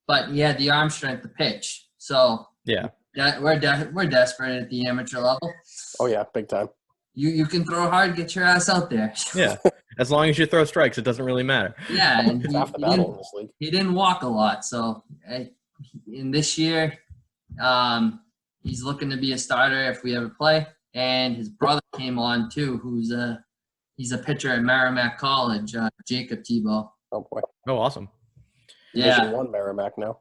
but he had the arm strength to pitch. So yeah, we're desperate at the amateur level. Oh yeah, big time. You can throw hard, get your ass out there. Yeah, as long as you throw strikes, it doesn't really matter. Yeah, and It's half the battle in this league. he didn't walk a lot. So in this year, he's looking to be a starter if we ever play. And his brother came on too, he's a pitcher at Merrimack College, Jacob Tebow. Oh boy. Oh, awesome. Yeah, Division 1 Merrimack now.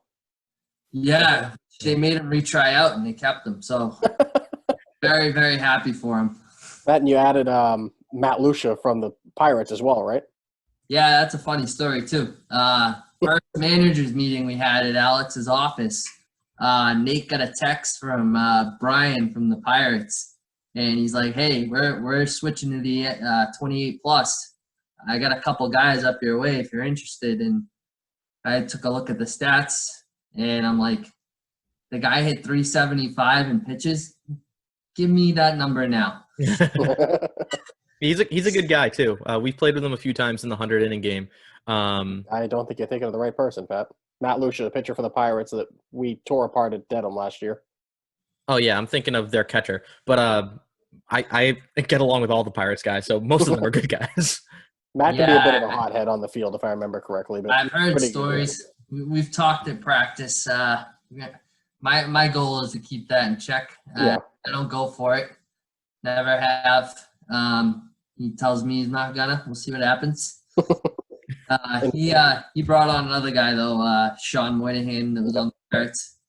yeah. They made him retry out, and they kept him. So very, very happy for him. That, and you added Matt Lucia from the Pirates as well, right? Yeah, that's a funny story too. First managers meeting we had at Alex's office, Nate got a text from Brian from the Pirates, and he's like, "Hey, we're switching to the 28 plus. I got a couple guys up your way if you're interested." And I took a look at the stats, and I'm like, "The guy hit 375 in pitches. Give me that number now." He's a good guy too. We've played with him a few times in the 100-inning game. I don't think you're thinking of the right person, Pat. Matt Lucia, the pitcher for the Pirates that we tore apart at Dedham last year. Oh yeah, I'm thinking of their catcher, but I get along with all the Pirates guys, so most of them are good guys. Matt can be a bit of a hothead on the field, if I remember correctly. But I've heard stories. We've talked at practice. My goal is to keep that in check. Yeah. I don't go for it. Never have. He tells me he's not gonna. We'll see what happens. He brought on another guy though, Sean Moynihan, that was on the Pirates.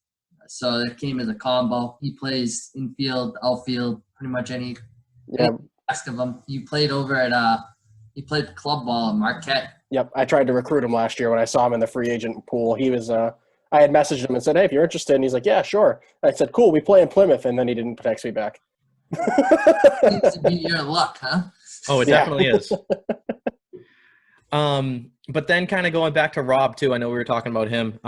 So that came as a combo. He plays infield, outfield, pretty much any ask of him. He played club ball at Marquette. Yep, I tried to recruit him last year when I saw him in the free agent pool. He was I had messaged him and said, "Hey, if you're interested," and he's like, "Yeah, sure." I said, "Cool, we play in Plymouth," and then he didn't text me back. Seems to be your luck, huh? Oh, it definitely is. But then kind of going back to Rob too, I know we were talking about him.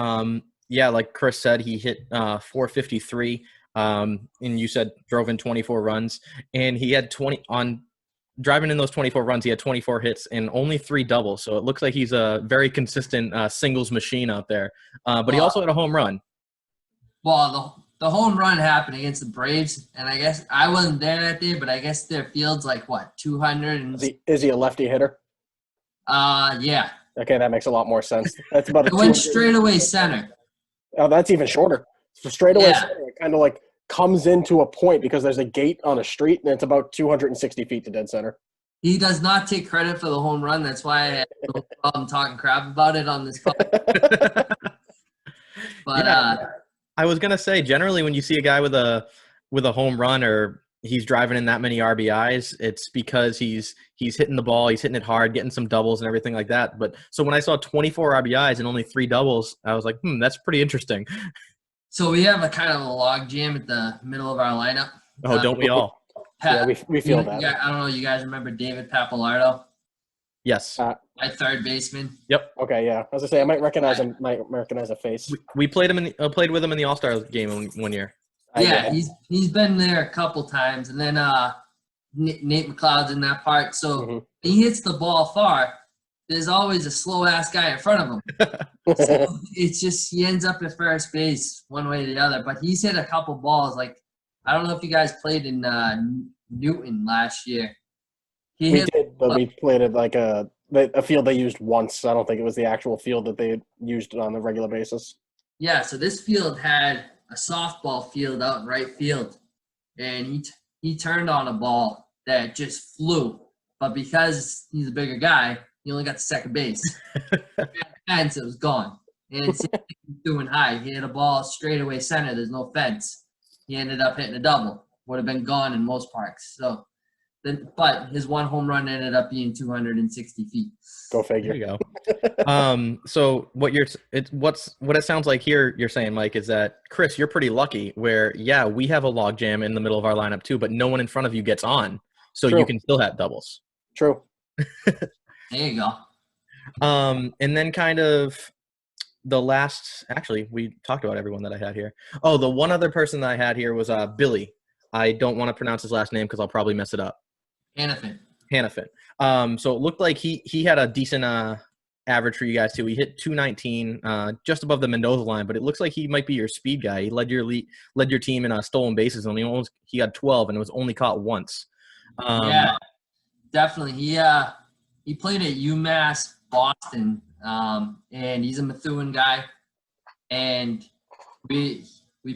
Yeah, like Chris said, he hit 453, and you said drove in 24 runs, and he had 20 on driving in those 24 runs. He had 24 hits and only 3 doubles. So it looks like he's a very consistent singles machine out there. But he also had a home run. Well, the home run happened against the Braves, and I guess I wasn't there that day, but I guess their field's like what, 200? And Is he a lefty hitter? Yeah. Okay, that makes a lot more sense. That's about It went straight away center. Oh, that's even shorter. So straight away, Yeah. center, it kind of like comes into a point because there's a gate on a street, and it's about 260 feet to dead center. He does not take credit for the home run. That's why I had no problem talking crap about it on this call. But I was gonna say, generally, when you see a guy with a home run or he's driving in that many RBIs, it's because he's hitting the ball, he's hitting it hard, getting some doubles and everything like that. But so when I saw 24 RBIs and only 3 doubles, I was like, that's pretty interesting. so we have a kind of a log jam at the middle of our lineup. Oh, don't we all? Yeah, we feel that. I don't know. You guys remember David Pappalardo? Yes. My third baseman. Yep. Okay, yeah. As I say, I might recognize him. Might recognize a face. We played him played with him in the All-Star game one year. Yeah, he's been there a couple times, and then Nate McLeod's in that part. So he hits the ball far. There's always a slow ass guy in front of him. So it's just he ends up at first base one way or the other. But he's hit a couple balls. Like I don't know if you guys played in Newton last year. We did, but we played at like a field they used once. I don't think it was the actual field that they used on a regular basis. Yeah, so this field had a softball field out in right field, and he turned on a ball that just flew. But because he's a bigger guy, he only got to second base. And it was gone. And doing high. He hit a ball straight away center. There's no fence. He ended up hitting a double. Would have been gone in most parks. So, but his one home run ended up being 260 feet. Go figure. There you go. So what it sounds like here you're saying, Mike, is that Chris, you're pretty lucky where, yeah, we have a log jam in the middle of our lineup too, but no one in front of you gets on. So True. You can still have doubles. True. There you go. And then kind of the last, actually, we talked about everyone that I had here. Oh, the one other person that I had here was Billy. I don't want to pronounce his last name because I'll probably mess it up. Hannafin. So it looked like he had a decent average for you guys too. He hit 219, just above the Mendoza line, but it looks like he might be your speed guy. He led your team in stolen bases, and he got 12, and it was only caught once. Yeah, definitely. He played at UMass Boston, and he's a Methuen guy, and we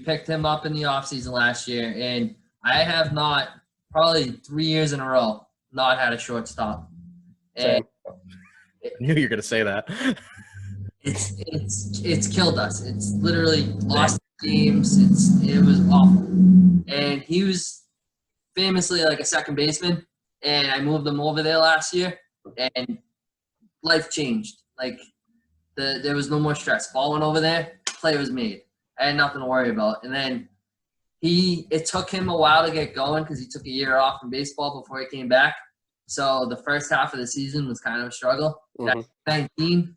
picked him up in the offseason last year, and I have not, probably 3 years in a row, not had a shortstop. And I knew you were gonna say that. It's killed us. It's literally lost games. It was awful. And he was famously like a second baseman, and I moved him over there last year, and life changed. Like there was no more stress. Ball went over there, play was made. I had nothing to worry about. And then it took him a while to get going because he took a year off from baseball before he came back. So the first half of the season was kind of a struggle. Mm-hmm. That 19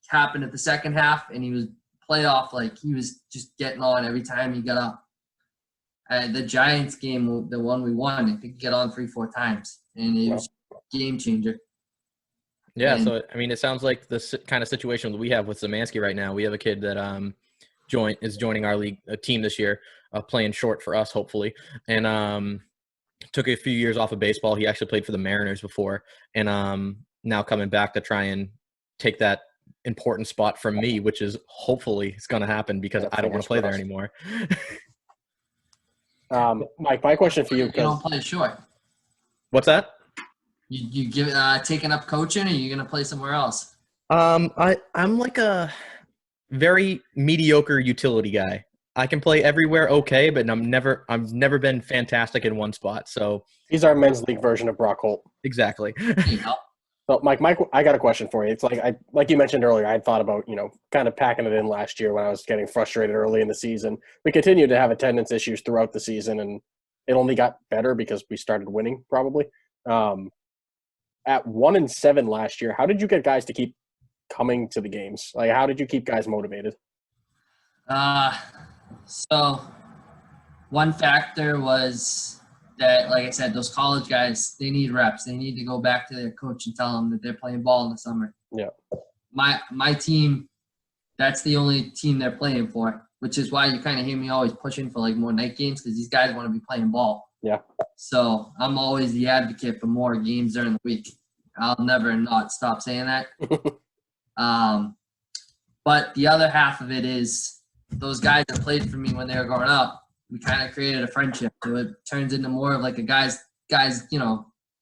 happened at the second half, and he was playoff. Like, he was just getting on every time he got up. The Giants game, the one we won, I think he got on 3-4 times, and it was a game changer. Yeah, so I mean, it sounds like the kind of situation that we have with Zemansky right now. We have a kid that is joining our league team this year, playing short for us, hopefully, and took a few years off of baseball. He actually played for the Mariners before, and now coming back to try and take that important spot from me, which is hopefully it's going to happen because I don't want to play there anymore. Mike, my question for you. You don't play short. What's that? You taking up coaching, or are you going to play somewhere else? I'm like a very mediocre utility guy. I can play everywhere okay, but I've never been fantastic in one spot. So he's our men's league version of Brock Holt. Exactly. So Mike, I got a question for you. It's like you mentioned earlier, I had thought about, kind of packing it in last year when I was getting frustrated early in the season. We continued to have attendance issues throughout the season, and it only got better because we started winning probably. At 1-7 last year, how did you get guys to keep coming to the games? Like, how did you keep guys motivated? So one factor was that, like I said, those college guys, they need reps. They need to go back to their coach and tell them that they're playing ball in the summer. Yeah. My team, that's the only team they're playing for, which is why you kind of hear me always pushing for like more night games, because these guys want to be playing ball. Yeah. So I'm always the advocate for more games during the week. I'll never not stop saying that. But the other half of it is those guys that played for me when they were growing up, we kind of created a friendship. So it turns into more of like a guys,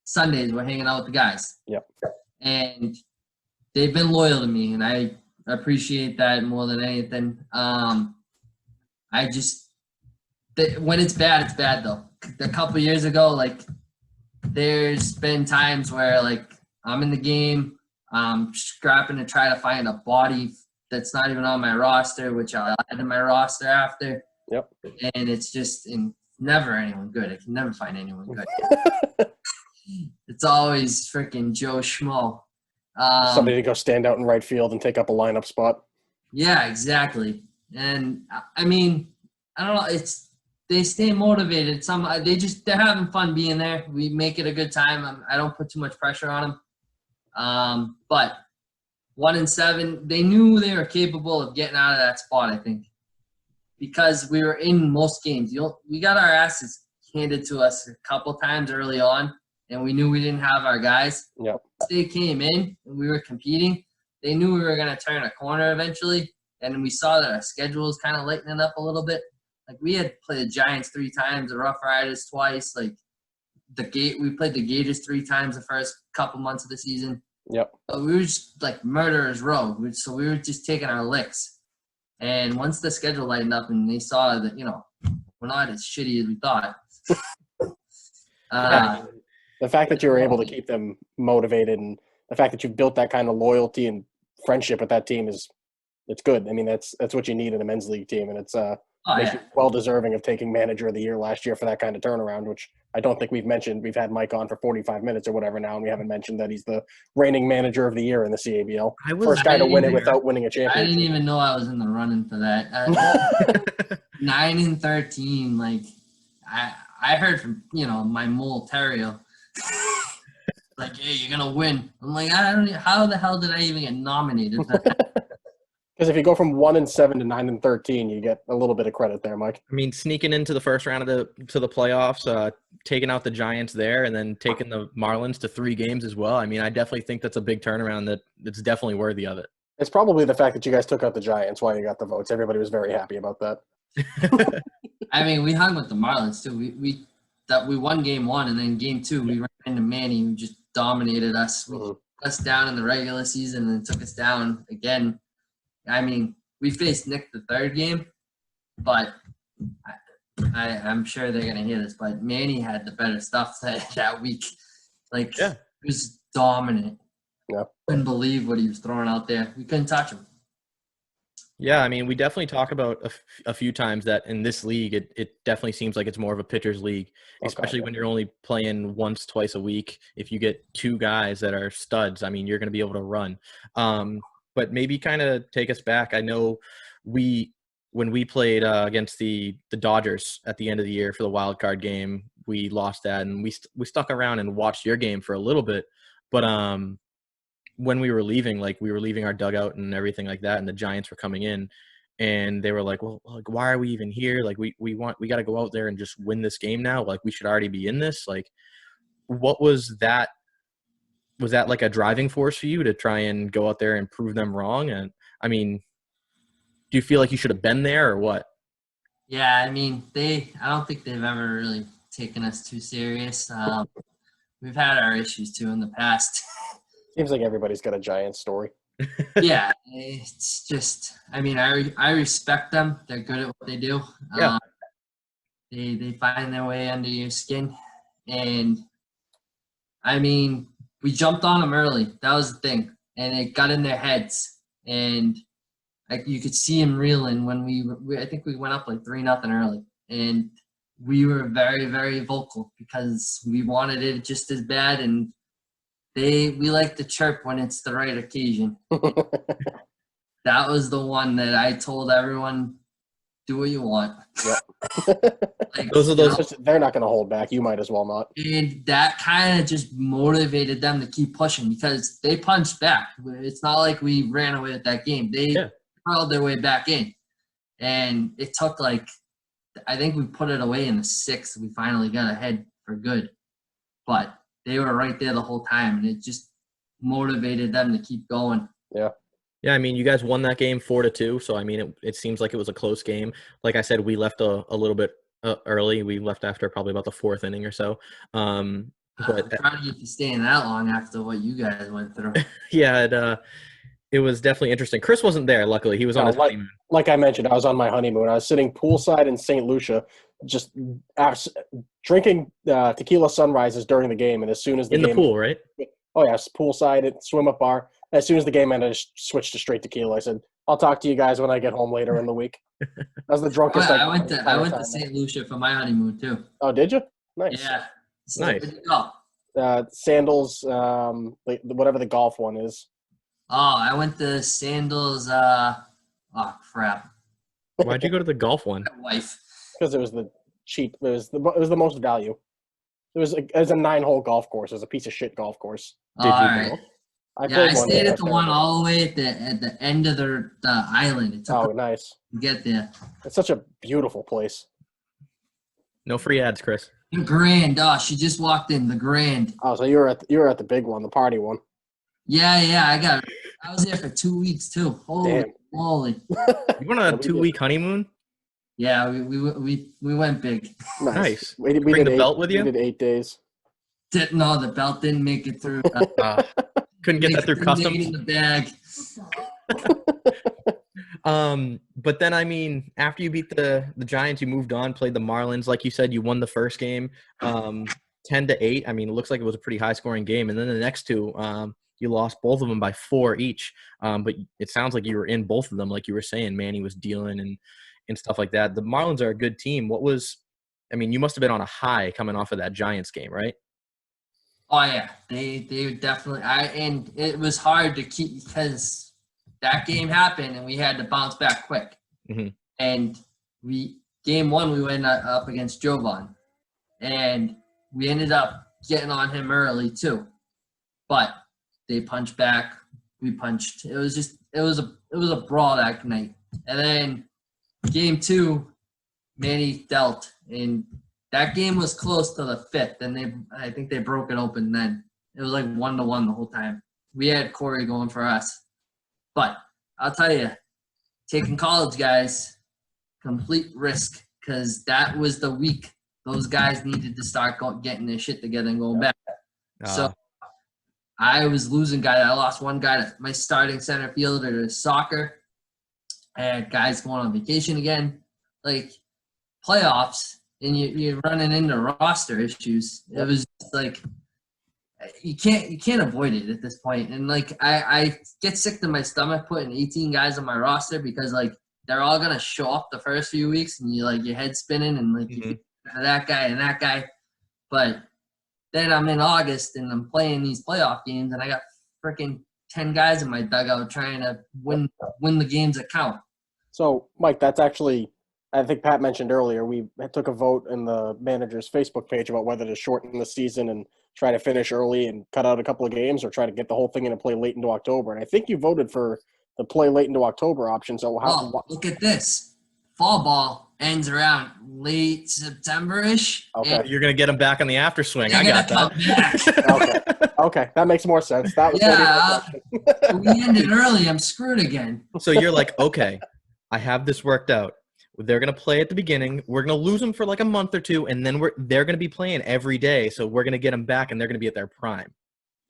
Sundays we're hanging out with the guys. Yep. And they've been loyal to me, and I appreciate that more than anything. When it's bad though. A couple years ago, like, there's been times where like I'm in the game, scrapping to try to find a body that's not even on my roster, which I'll add to my roster after. Yep. And it's just never anyone good. I can never find anyone good. It's always freaking Joe Schmo. Somebody to go stand out in right field and take up a lineup spot. Yeah, exactly. And I mean, I don't know. They stay motivated. They're having fun being there. We make it a good time. I don't put too much pressure on them. But 1-7, they knew they were capable of getting out of that spot, I think, because we were in most games. We got our asses handed to us a couple times early on, and we knew we didn't have our guys. Yep. They came in and we were competing. They knew we were going to turn a corner eventually, and we saw that our schedule was kind of lightening up a little bit. Like, we had played the Giants 3 times, the Rough Riders twice. Like, we played the Gators 3 times the first couple months of the season. Yep. But we were just like murderers row. So we were just taking our licks. And once the schedule lightened up and they saw that, we're not as shitty as we thought. The fact that you were able to keep them motivated and the fact that you've built that kind of loyalty and friendship with that team it's good. I mean, that's what you need in a men's league team, and it's makes you well deserving of taking manager of the year last year for that kind of turnaround, which I don't think we've mentioned. We've had Mike on for 45 minutes or whatever now, and we haven't mentioned that he's the reigning manager of the year in the CABL. First guy to win it without winning a championship. I didn't even know I was in the running for that. 9-13, like I heard from my mole Terrio, like, hey, you're gonna win. I'm like, I don't. How the hell did I even get nominated for that? Because if you go from 1-7 to 9-13, you get a little bit of credit there, Mike. I mean, sneaking into the first round of the playoffs, taking out the Giants there, and then taking the Marlins to 3 games as well. I mean, I definitely think that's a big turnaround that's definitely worthy of it. It's probably the fact that you guys took out the Giants why you got the votes. Everybody was very happy about that. I mean, we hung with the Marlins too. We won game 1, and then game 2 we ran into Manny, who just dominated us. We took us down in the regular season, and then took us down again. I mean, we faced Nick the 3rd game, but I'm sure they're gonna hear this. But Manny had the better stuff that week. Like, He was dominant. Yeah, couldn't believe what he was throwing out there. We couldn't touch him. Yeah, I mean, we definitely talk about a few times that in this league, it definitely seems like it's more of a pitcher's league, especially when you're only playing once, twice a week. If you get 2 guys that are studs, I mean, you're going to be able to run. But maybe kind of take us back. I know when we played against the Dodgers at the end of the year for the wild card game, we lost that, and we stuck around and watched your game for a little bit. But when we were leaving our dugout and everything like that, and the Giants were coming in, and they were like, well, like, why are we even here? Like, we got to go out there and just win this game now. Like, we should already be in this. Like, what was that? Was that like a driving force for you to try and go out there and prove them wrong? And I mean, do you feel like you should have been there or what? Yeah, I mean, I don't think they've ever really taken us too serious. We've had our issues too in the past. Seems like everybody's got a Giant story. Yeah, it's just, I mean, I respect them. They're good at what they do. Yeah. They find their way under your skin. And, I mean, we jumped on them early. That was the thing. And it got in their heads. And you could see them reeling when I think we went up like 3-0 early. And we were very, very vocal because we wanted it just as bad. And we like to chirp when it's the right occasion. That was the one that I told everyone, do what you want. Yep. Like, they're not going to hold back. You might as well not. And that kind of just motivated them to keep pushing because they punched back. It's not like we ran away with that game. They hurled their way back in. And it took I think we put it away in the 6th. We finally got ahead for good. But they were right there the whole time, and it just motivated them to keep going. Yeah. Yeah, I mean, you guys won that game 4-2, so I mean, it seems like it was a close game. Like I said, we left a little bit early. We left after probably about the 4th inning or so. But I'm trying to get you staying that long after what you guys went through. Yeah, it was definitely interesting. Chris wasn't there, luckily. He was on his honeymoon. Like I mentioned, I was on my honeymoon. I was sitting poolside in St. Lucia, just drinking tequila sunrises during the game. And as soon as the pool, right? Oh, yeah, poolside at swim-up bar. As soon as the game ended, I just switched to straight tequila. I said, I'll talk to you guys when I get home later in the week. That was the drunkest I went to St. Lucia for my honeymoon, too. Oh, did you? Nice. Yeah. Nice. Sandals, whatever the golf one is. Oh, I went to Sandals. Oh, crap. Why'd you go to the golf one? My wife. Because it was the cheap. It was the most value. It was a 9-hole golf course. It was a piece of shit golf course. All right. I stayed at the there. one all the way at the end of the island. It took nice. To get there. It's such a beautiful place. No free ads, Chris. The Grand. Oh, she just walked in. The Grand. Oh, so you were at the big one, the party one. Yeah. I was there for 2 weeks too. Holy moly! You went on a 2-week honeymoon? Yeah, we went big. Nice. We Bring did the belt with you? We did 8 days. No, the belt didn't make it through. Couldn't get that through customs. In the bag. But then, I mean, after you beat the Giants, you moved on, played the Marlins. Like you said, you won the first game 10-8. I mean, it looks like it was a pretty high-scoring game. And then the next two, you lost both of them by 4 each. But it sounds like you were in both of them, like you were saying. Manny was dealing and stuff like that. The Marlins are a good team. I mean, you must have been on a high coming off of that Giants game, right? Oh yeah, they definitely. And it was hard to keep because that game happened and we had to bounce back quick. Mm-hmm. And game one we went up against Jovan, and we ended up getting on him early too. But they punched back, we punched. It was a brawl that night. And then game two, Manny dealt, and that game was close to the fifth, and I think they broke it open then. It was like 1-1 the whole time. We had Corey going for us. But I'll tell you, taking college guys, complete risk, because that was the week those guys needed to start getting their shit together and going back. So I was losing guys. I lost one guy to my starting center fielder to soccer. I had guys going on vacation again. Like, playoffs, and you're running into roster issues. It was just like you can't avoid it at this point. And like I get sick to my stomach putting 18 guys on my roster because like they're all gonna show up the first few weeks and you like your head spinning and like you think that guy and that guy. But then I'm in August and I'm playing these playoff games and I got freaking 10 guys in my dugout trying to win the games that count. So Mike, that's actually, I think Pat mentioned earlier, we took a vote in the manager's Facebook page about whether to shorten the season and try to finish early and cut out a couple of games or try to get the whole thing in and play late into October. And I think you voted for the play late into October option. So look at this. Fall ball ends around late September-ish. Okay. You're going to get them back on the after swing. I got that. Okay. That makes more sense. That was we ended early. I'm screwed again. So you're like, okay, I have this worked out. They're going to play at the beginning. We're going to lose them for like a month or two, and then they're going to be playing every day. So we're going to get them back, and they're going to be at their prime.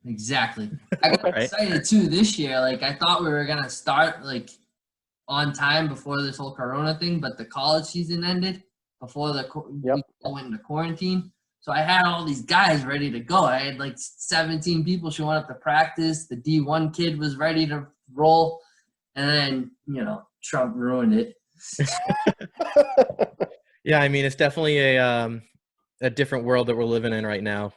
Exactly. I got excited, too, this year. Like, I thought we were going to start, like, on time before this whole Corona thing, but the college season ended before we went into quarantine. So I had all these guys ready to go. I had, like, 17 people showing up to practice. The D1 kid was ready to roll. And then, Trump ruined it. Yeah, I mean, it's definitely a different world that we're living in right now.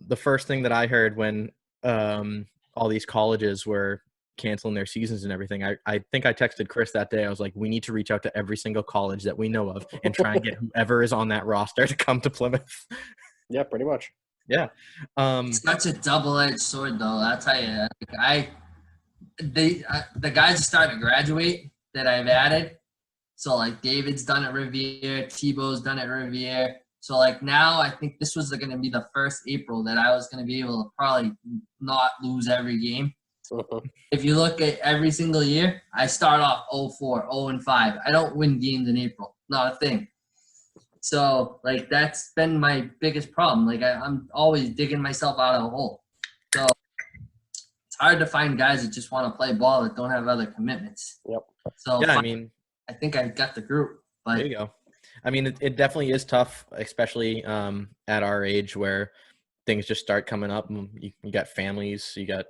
The first thing that I heard when all these colleges were canceling their seasons and everything, I think I texted Chris that day. I was like, we need to reach out to every single college that we know of and try and get whoever is on that roster to come to Plymouth. Yeah, pretty much. Yeah. It's such a double-edged sword, though. I'll tell you. The guys are starting to graduate that I've added. So, like, David's done at Riviere, Tebow's done at Riviere. So, like, now I think this was going to be the first April that I was going to be able to probably not lose every game. If you look at every single year, I start off 0-4, 0-5. I don't win games in April. Not a thing. So, like, that's been my biggest problem. Like, I'm always digging myself out of a hole. So, it's hard to find guys that just want to play ball that don't have other commitments. Yep. So, yeah, I mean, I think I got the group. But there you go. I mean, it definitely is tough, especially at our age where things just start coming up. You got families, you got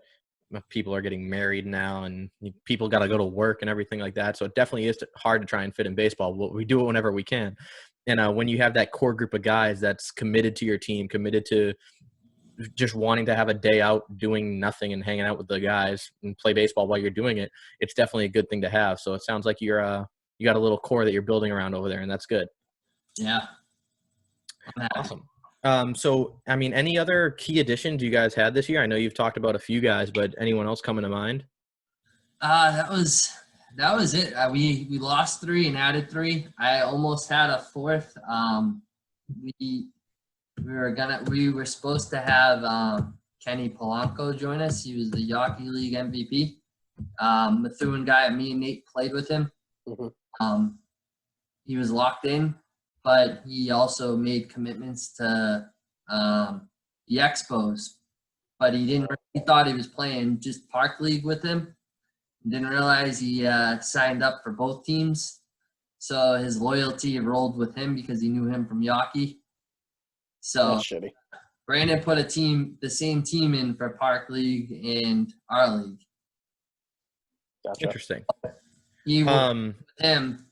people are getting married now, and people got to go to work and everything like that. So it definitely is hard to try and fit in baseball. We do it whenever we can. And when you have that core group of guys that's committed to your team, committed to just wanting to have a day out doing nothing and hanging out with the guys and play baseball while you're doing it, it's definitely a good thing to have. So it sounds like you got a little core that you're building around over there, and that's good. Yeah. Awesome. So, I mean, any other key additions you guys had this year? I know you've talked about a few guys, but anyone else coming to mind? That was it. We lost 3 and added 3. I almost had a 4th. We were supposed to have Kenny Polanco join us. He was the Hockey League MVP. Methuen guy, me and Nate played with him. Mm-hmm. He was locked in, but he also made commitments to the Expos but he thought he was playing just Park League with him. Didn't realize he signed up for both teams. So his loyalty rolled with him because he knew him from Yawkey. So That's shitty. Brandon put the same team in for Park League and our league. Gotcha. Interesting. He with him.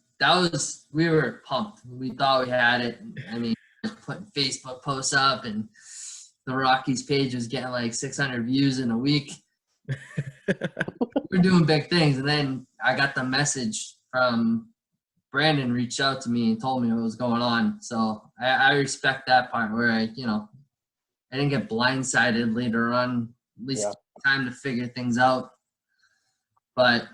We were pumped. We thought we had it. I mean, putting Facebook posts up, and the Rockies page was getting like 600 views in a week. We're doing big things, and then I got the message from Brandon. Reached out to me and told me what was going on. So I respect that part where I didn't get blindsided later on. At least time to figure things out. But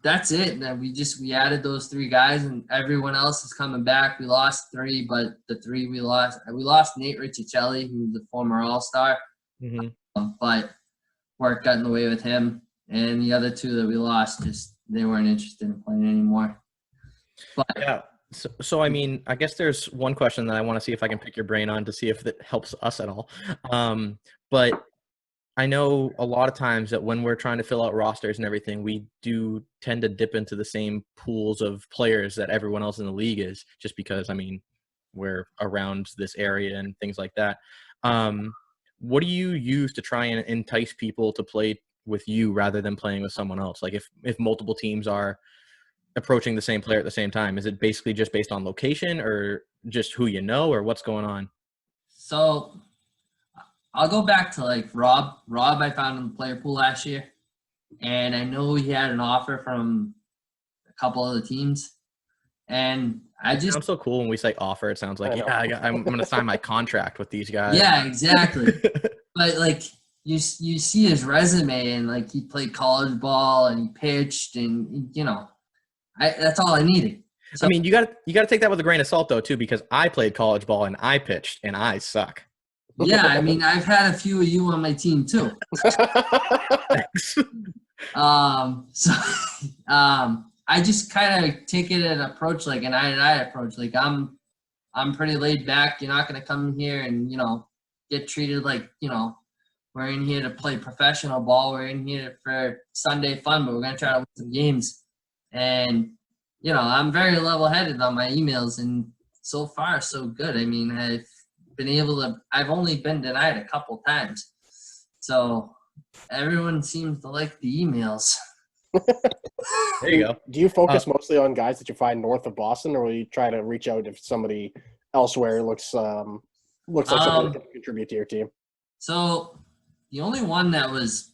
that's it. And then we added those 3 guys, and everyone else is coming back. We lost 3, but the 3 we lost Nate Riccicelli, who's the former All-Star. Mm-hmm. But work got in the way with him, and the other 2 that we lost, they weren't interested in playing anymore. But yeah. So I mean, I guess there's one question that I want to see if I can pick your brain on to see if it helps us at all. But I know a lot of times that when we're trying to fill out rosters and everything, we do tend to dip into the same pools of players that everyone else in the league is, just because, I mean, we're around this area and things like that. What do you use to try and entice people to play with you rather than playing with someone else? Like if multiple teams are approaching the same player at the same time, is it basically just based on location or just who you know, or what's going on? So I'll go back to like Rob. Rob, I found in the player pool last year, and I know he had an offer from a couple of the teams. And it sounds so cool when we say offer. It sounds like, I'm going to sign my contract with these guys. Yeah, exactly. But like you see his resume, and like he played college ball and he pitched, and that's all I needed. So, I mean, you got to take that with a grain of salt though too, because I played college ball and I pitched and I suck. Yeah, I mean, I've had a few of you on my team too. Thanks. I just kind of take it an approach like an eye approach. Like I'm pretty laid back. You're not gonna come here and get treated like we're in here to play professional ball. We're in here for Sunday fun, but we're gonna try to win some games. And I'm very level-headed on my emails, and so far so good. I mean, I've only been denied a couple times, so everyone seems to like the emails. There you go. Do you focus mostly on guys that you find north of Boston, or will you try to reach out if somebody elsewhere looks like somebody that can contribute to your team? So the only one that was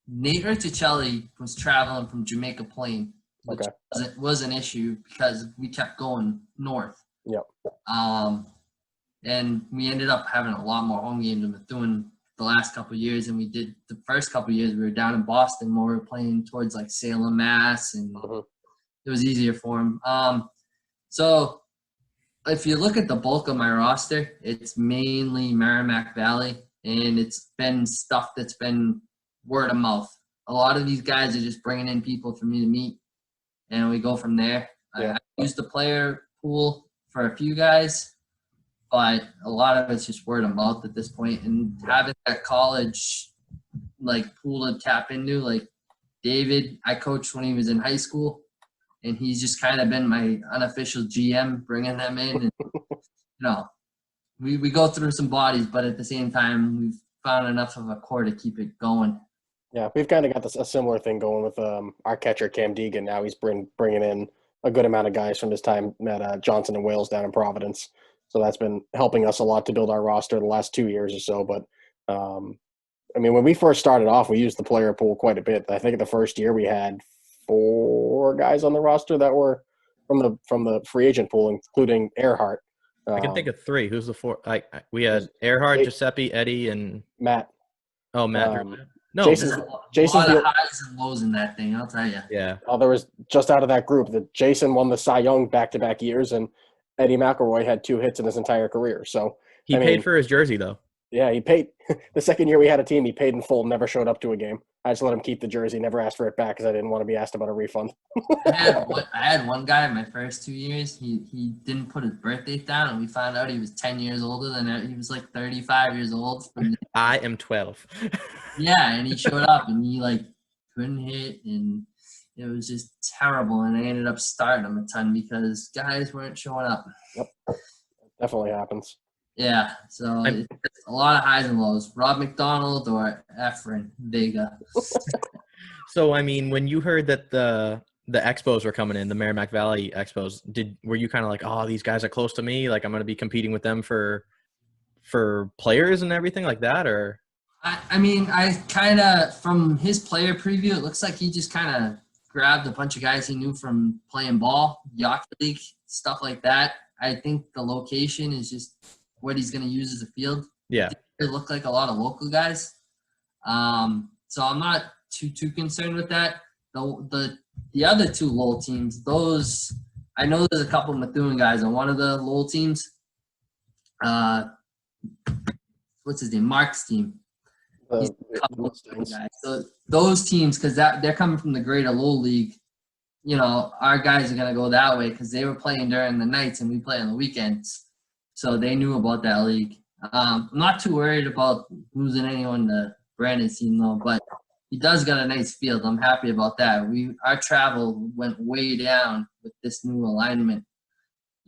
Nate Riccicelli was traveling from Jamaica Plain, which was an issue because we kept going north. Yep. And we ended up having a lot more home games than Methuen the last couple of years, and we did the first couple of years we were down in Boston where we were playing towards like Salem, Mass, and it was easier for him. So if you look at the bulk of my roster, it's mainly Merrimack Valley, and it's been stuff that's been word of mouth. A lot of these guys are just bringing in people for me to meet, and we go from there. I use the player pool for a few guys, but a lot of it's just word of mouth at this point. And having that college like pool to tap into, like David, I coached when he was in high school, and he's just kind of been my unofficial GM, bringing them in. And, we go through some bodies, but at the same time, we've found enough of a core to keep it going. Yeah, we've kind of got a similar thing going with our catcher, Cam Deegan. Now he's bringing in a good amount of guys from his time at Johnson and Wales down in Providence. So that's been helping us a lot to build our roster the last 2 years or so. But, I mean, when we first started off, we used the player pool quite a bit. I think the first year we had 4 guys on the roster that were from the free agent pool, including Earhart. I can think of 3. Who's the 4? We had Earhart, Giuseppe, Eddie, and Matt. Oh, Matt. No, Jason's a lot of highs and lows in that thing, I'll tell you. Yeah. There was just out of that group that Jason won the Cy Young back-to-back years, and Eddie McElroy had 2 hits in his entire career. So he paid for his jersey though. Yeah, he paid. The second year we had a team, he paid in full, never showed up to a game. I just let him keep the jersey, never asked for it back because I didn't want to be asked about a refund. I had one guy in my first 2 years. He didn't put his birthday down, and we found out he was 10 years older than he was like 35 years old. I am 12. Yeah, and he showed up, and he like couldn't hit, and it was just terrible. And I ended up starting him a ton because guys weren't showing up. Yep, definitely happens. Yeah, so it's a lot of highs and lows. Rob McDonald or Efren Vega. So, I mean, when you heard that the Expos were coming in, the Merrimack Valley Expos, were you kind of like, oh, these guys are close to me, like I'm going to be competing with them for players and everything like that? Or I mean, I kind of, from his player preview, it looks like he just kind of grabbed a bunch of guys he knew from playing ball, Yacht League, stuff like that. I think the location is just what he's going to use as a field. Yeah, They look like a lot of local guys. So I'm not too concerned with that. The other two Lowell teams, those I know there's a couple of Methuen guys on one of the Lowell teams. What's his name? Mark's team. He's a couple of guys. So those teams, because they're coming from the Greater Lowell League, you know, our guys are gonna go that way because they were playing during the nights and we play on the weekends. So they knew about that league. I'm not too worried about losing anyone to Brandon's team though, but he does got a nice field. I'm happy about that. Our travel went way down with this new alignment.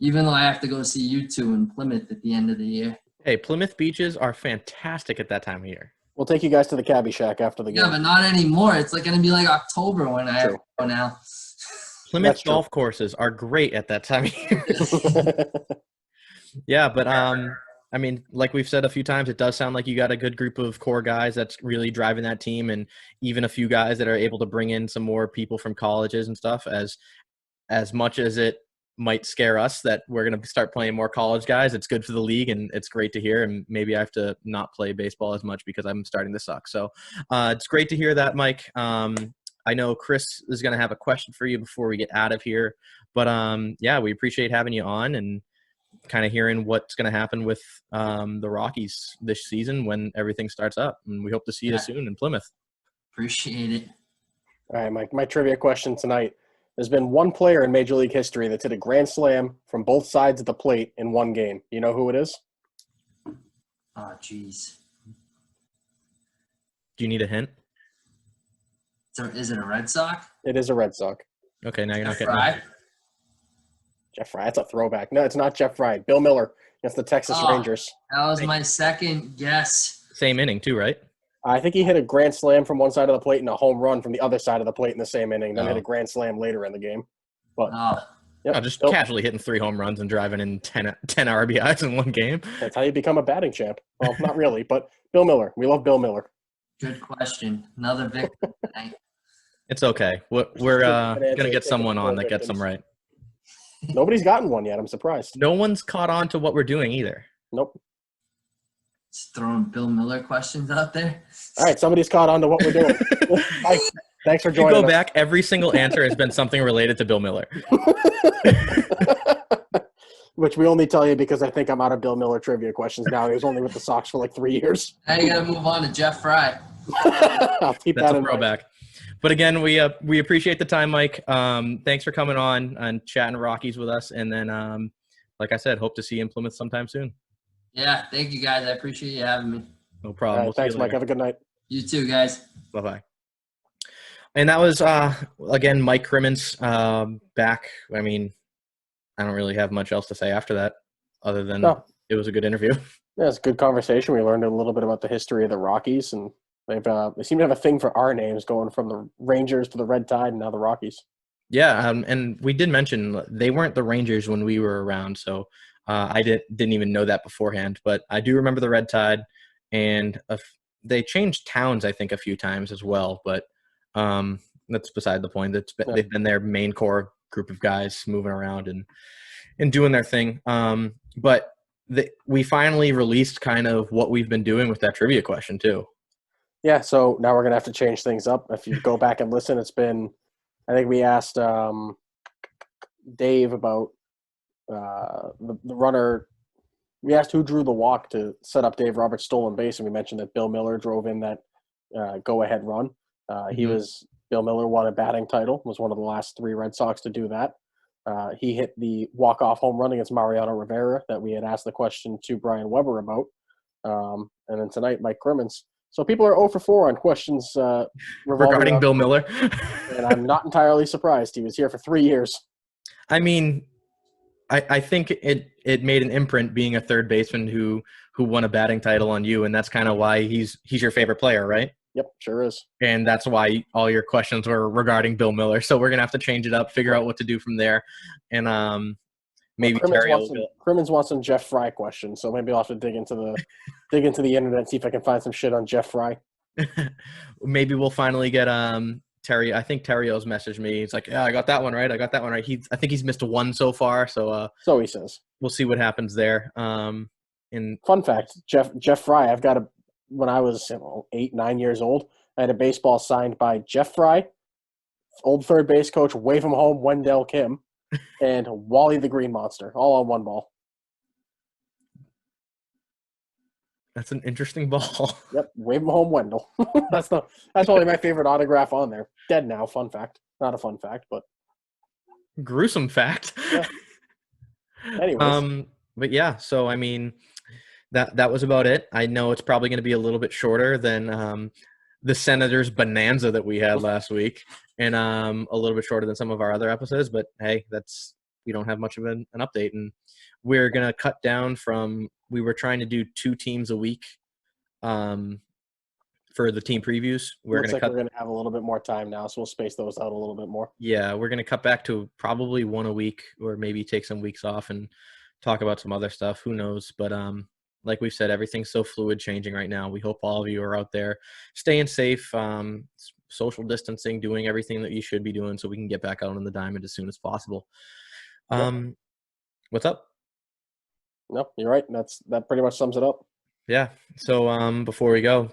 Even though I have to go see you two in Plymouth at the end of the year. hey, Plymouth beaches are fantastic at that time of year. We'll take you guys to the Cabbie Shack after the game. Yeah, but not anymore. It's like going to be like October when I have to go now. Plymouth golf courses are great at that time of year. Yeah, but I mean, like we've said a few times, it does sound like you got a good group of core guys that's really driving that team, and even a few guys that are able to bring in some more people from colleges and stuff. As much as it might scare us that we're going to start playing more college guys, it's good for the league, and it's great to hear. And maybe I have to not play baseball as much because I'm starting to suck. So it's great to hear that, Mike. I know Chris is going to have a question for you before we get out of here, but yeah, we appreciate having you on and kind of hearing what's going to happen with the Rockies this season when everything starts up. And we hope to see you soon in Plymouth. Appreciate it. All right, my trivia question tonight. There's been one player in Major League history that's hit a grand slam from both sides of the plate in one game. You know who it is? Oh, jeez. Do you need a hint? So is it a Red Sox? It is a Red Sox. Okay, now you're not Jeff getting Fry? it. Jeff Fry. That's a throwback. No, it's not Jeff Fry. Bill Miller against the Texas Rangers. That was my second guess. Same inning too, right? I think he hit a grand slam from one side of the plate and a home run from the other side of the plate in the same inning, then hit a grand slam later in the game. But just casually hitting 3 home runs and driving in 10 RBIs in one game. That's how you become a batting champ. Well, not really, but Bill Miller. We love Bill Miller. Good question. Another victim tonight. It's okay. We're going to get someone on that gets them right. Nobody's gotten one yet. I'm surprised. No one's caught on to what we're doing either. Nope. Just throwing Bill Miller questions out there. All right, somebody's caught on to what we're doing. Thanks for If you joining go us. back, every single answer has been something related to Bill Miller. Which we only tell you because I think I'm out of Bill Miller trivia questions now. He was only with the Sox for like 3 years. Now you got to move on to Jeff Fry. I'll keep That's that a in mind. throwback. But again, we appreciate the time, Mike. Thanks for coming on and chatting Rockies with us. And then, like I said, hope to see you in Plymouth sometime soon. Yeah, thank you guys. I appreciate you having me. No problem. All right, We'll see thanks, you Mike. later. Have a good night. You too, guys. Bye-bye. And that was, again, Mike Crimmins back. I mean, I don't really have much else to say after that other than It was a good interview. Yeah, it's a good conversation. We learned a little bit about the history of the Rockies, and they seem to have a thing for our names, going from the Rangers to the Red Tide and now the Rockies. Yeah, and we did mention they weren't the Rangers when we were around, so I didn't even know that beforehand. But I do remember the Red Tide, and they changed towns, I think, a few times as well. But that's beside the point. They've been their main core group of guys moving around and doing their thing. But we finally released kind of what we've been doing with that trivia question too. Yeah, so now we're going to have to change things up. If you go back and listen, it's been – I think we asked Dave about the runner we asked who drew the walk to set up Dave Roberts' stolen base, and we mentioned that Bill Miller drove in that go-ahead run. Bill Miller won a batting title, was one of the last 3 Red Sox to do that. He hit the walk-off home run against Mariano Rivera that we had asked the question to Brian Weber about. And then tonight, Mike Crimmins. So people are 0 for 4 on questions regarding Bill Miller. And I'm not entirely surprised. He was here for 3 years. I mean, I think it made an imprint being a third baseman who won a batting title on you, and that's kind of why he's your favorite player, right? Yep, sure is. And that's why all your questions were regarding Bill Miller. So we're gonna have to change it up, figure out what to do from there, and maybe Crimmins wants some Jeff Fry questions, so maybe I'll have to dig into the internet and see if I can find some shit on Jeff Fry. Maybe we'll finally get Terry. I think Terrio's messaged me. He's like, "Yeah, I got that one right. I think he's missed 1 so far. So he says. We'll see what happens there. And fun fact, Jeff Fry. When I was 8, 9 years old, I had a baseball signed by Jeff Fry, old third base coach, Wave Him Home, Wendell Kim, and Wally the Green Monster, all on one ball. That's an interesting ball. Yep, Wave Him Home, Wendell. That's probably my favorite autograph on there. Dead now. Fun fact. Not a fun fact, but gruesome fact. Yeah. Anyways, but yeah. So I mean, that was about it. I know it's probably going to be a little bit shorter than the Senators bonanza that we had last week, and a little bit shorter than some of our other episodes. But hey, we don't have much of an update, and we're going to cut down from. We were trying to do 2 teams a week for the team previews. We're going to have a little bit more time now, so we'll space those out a little bit more. Yeah, we're going to cut back to probably 1 a week, or maybe take some weeks off and talk about some other stuff. Who knows? But like we've said, everything's so fluid, changing right now. We hope all of you are out there staying safe, social distancing, doing everything that you should be doing so we can get back out on the diamond as soon as possible. What's up? No, you're right. That pretty much sums it up. Yeah. So before we go,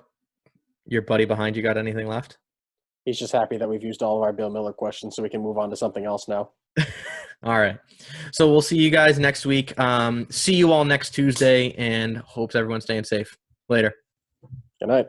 your buddy behind you got anything left? He's just happy that we've used all of our Bill Miller questions so we can move on to something else now. All right. So we'll see you guys next week. See you all next Tuesday, and hopes everyone's staying safe. Later. Good night.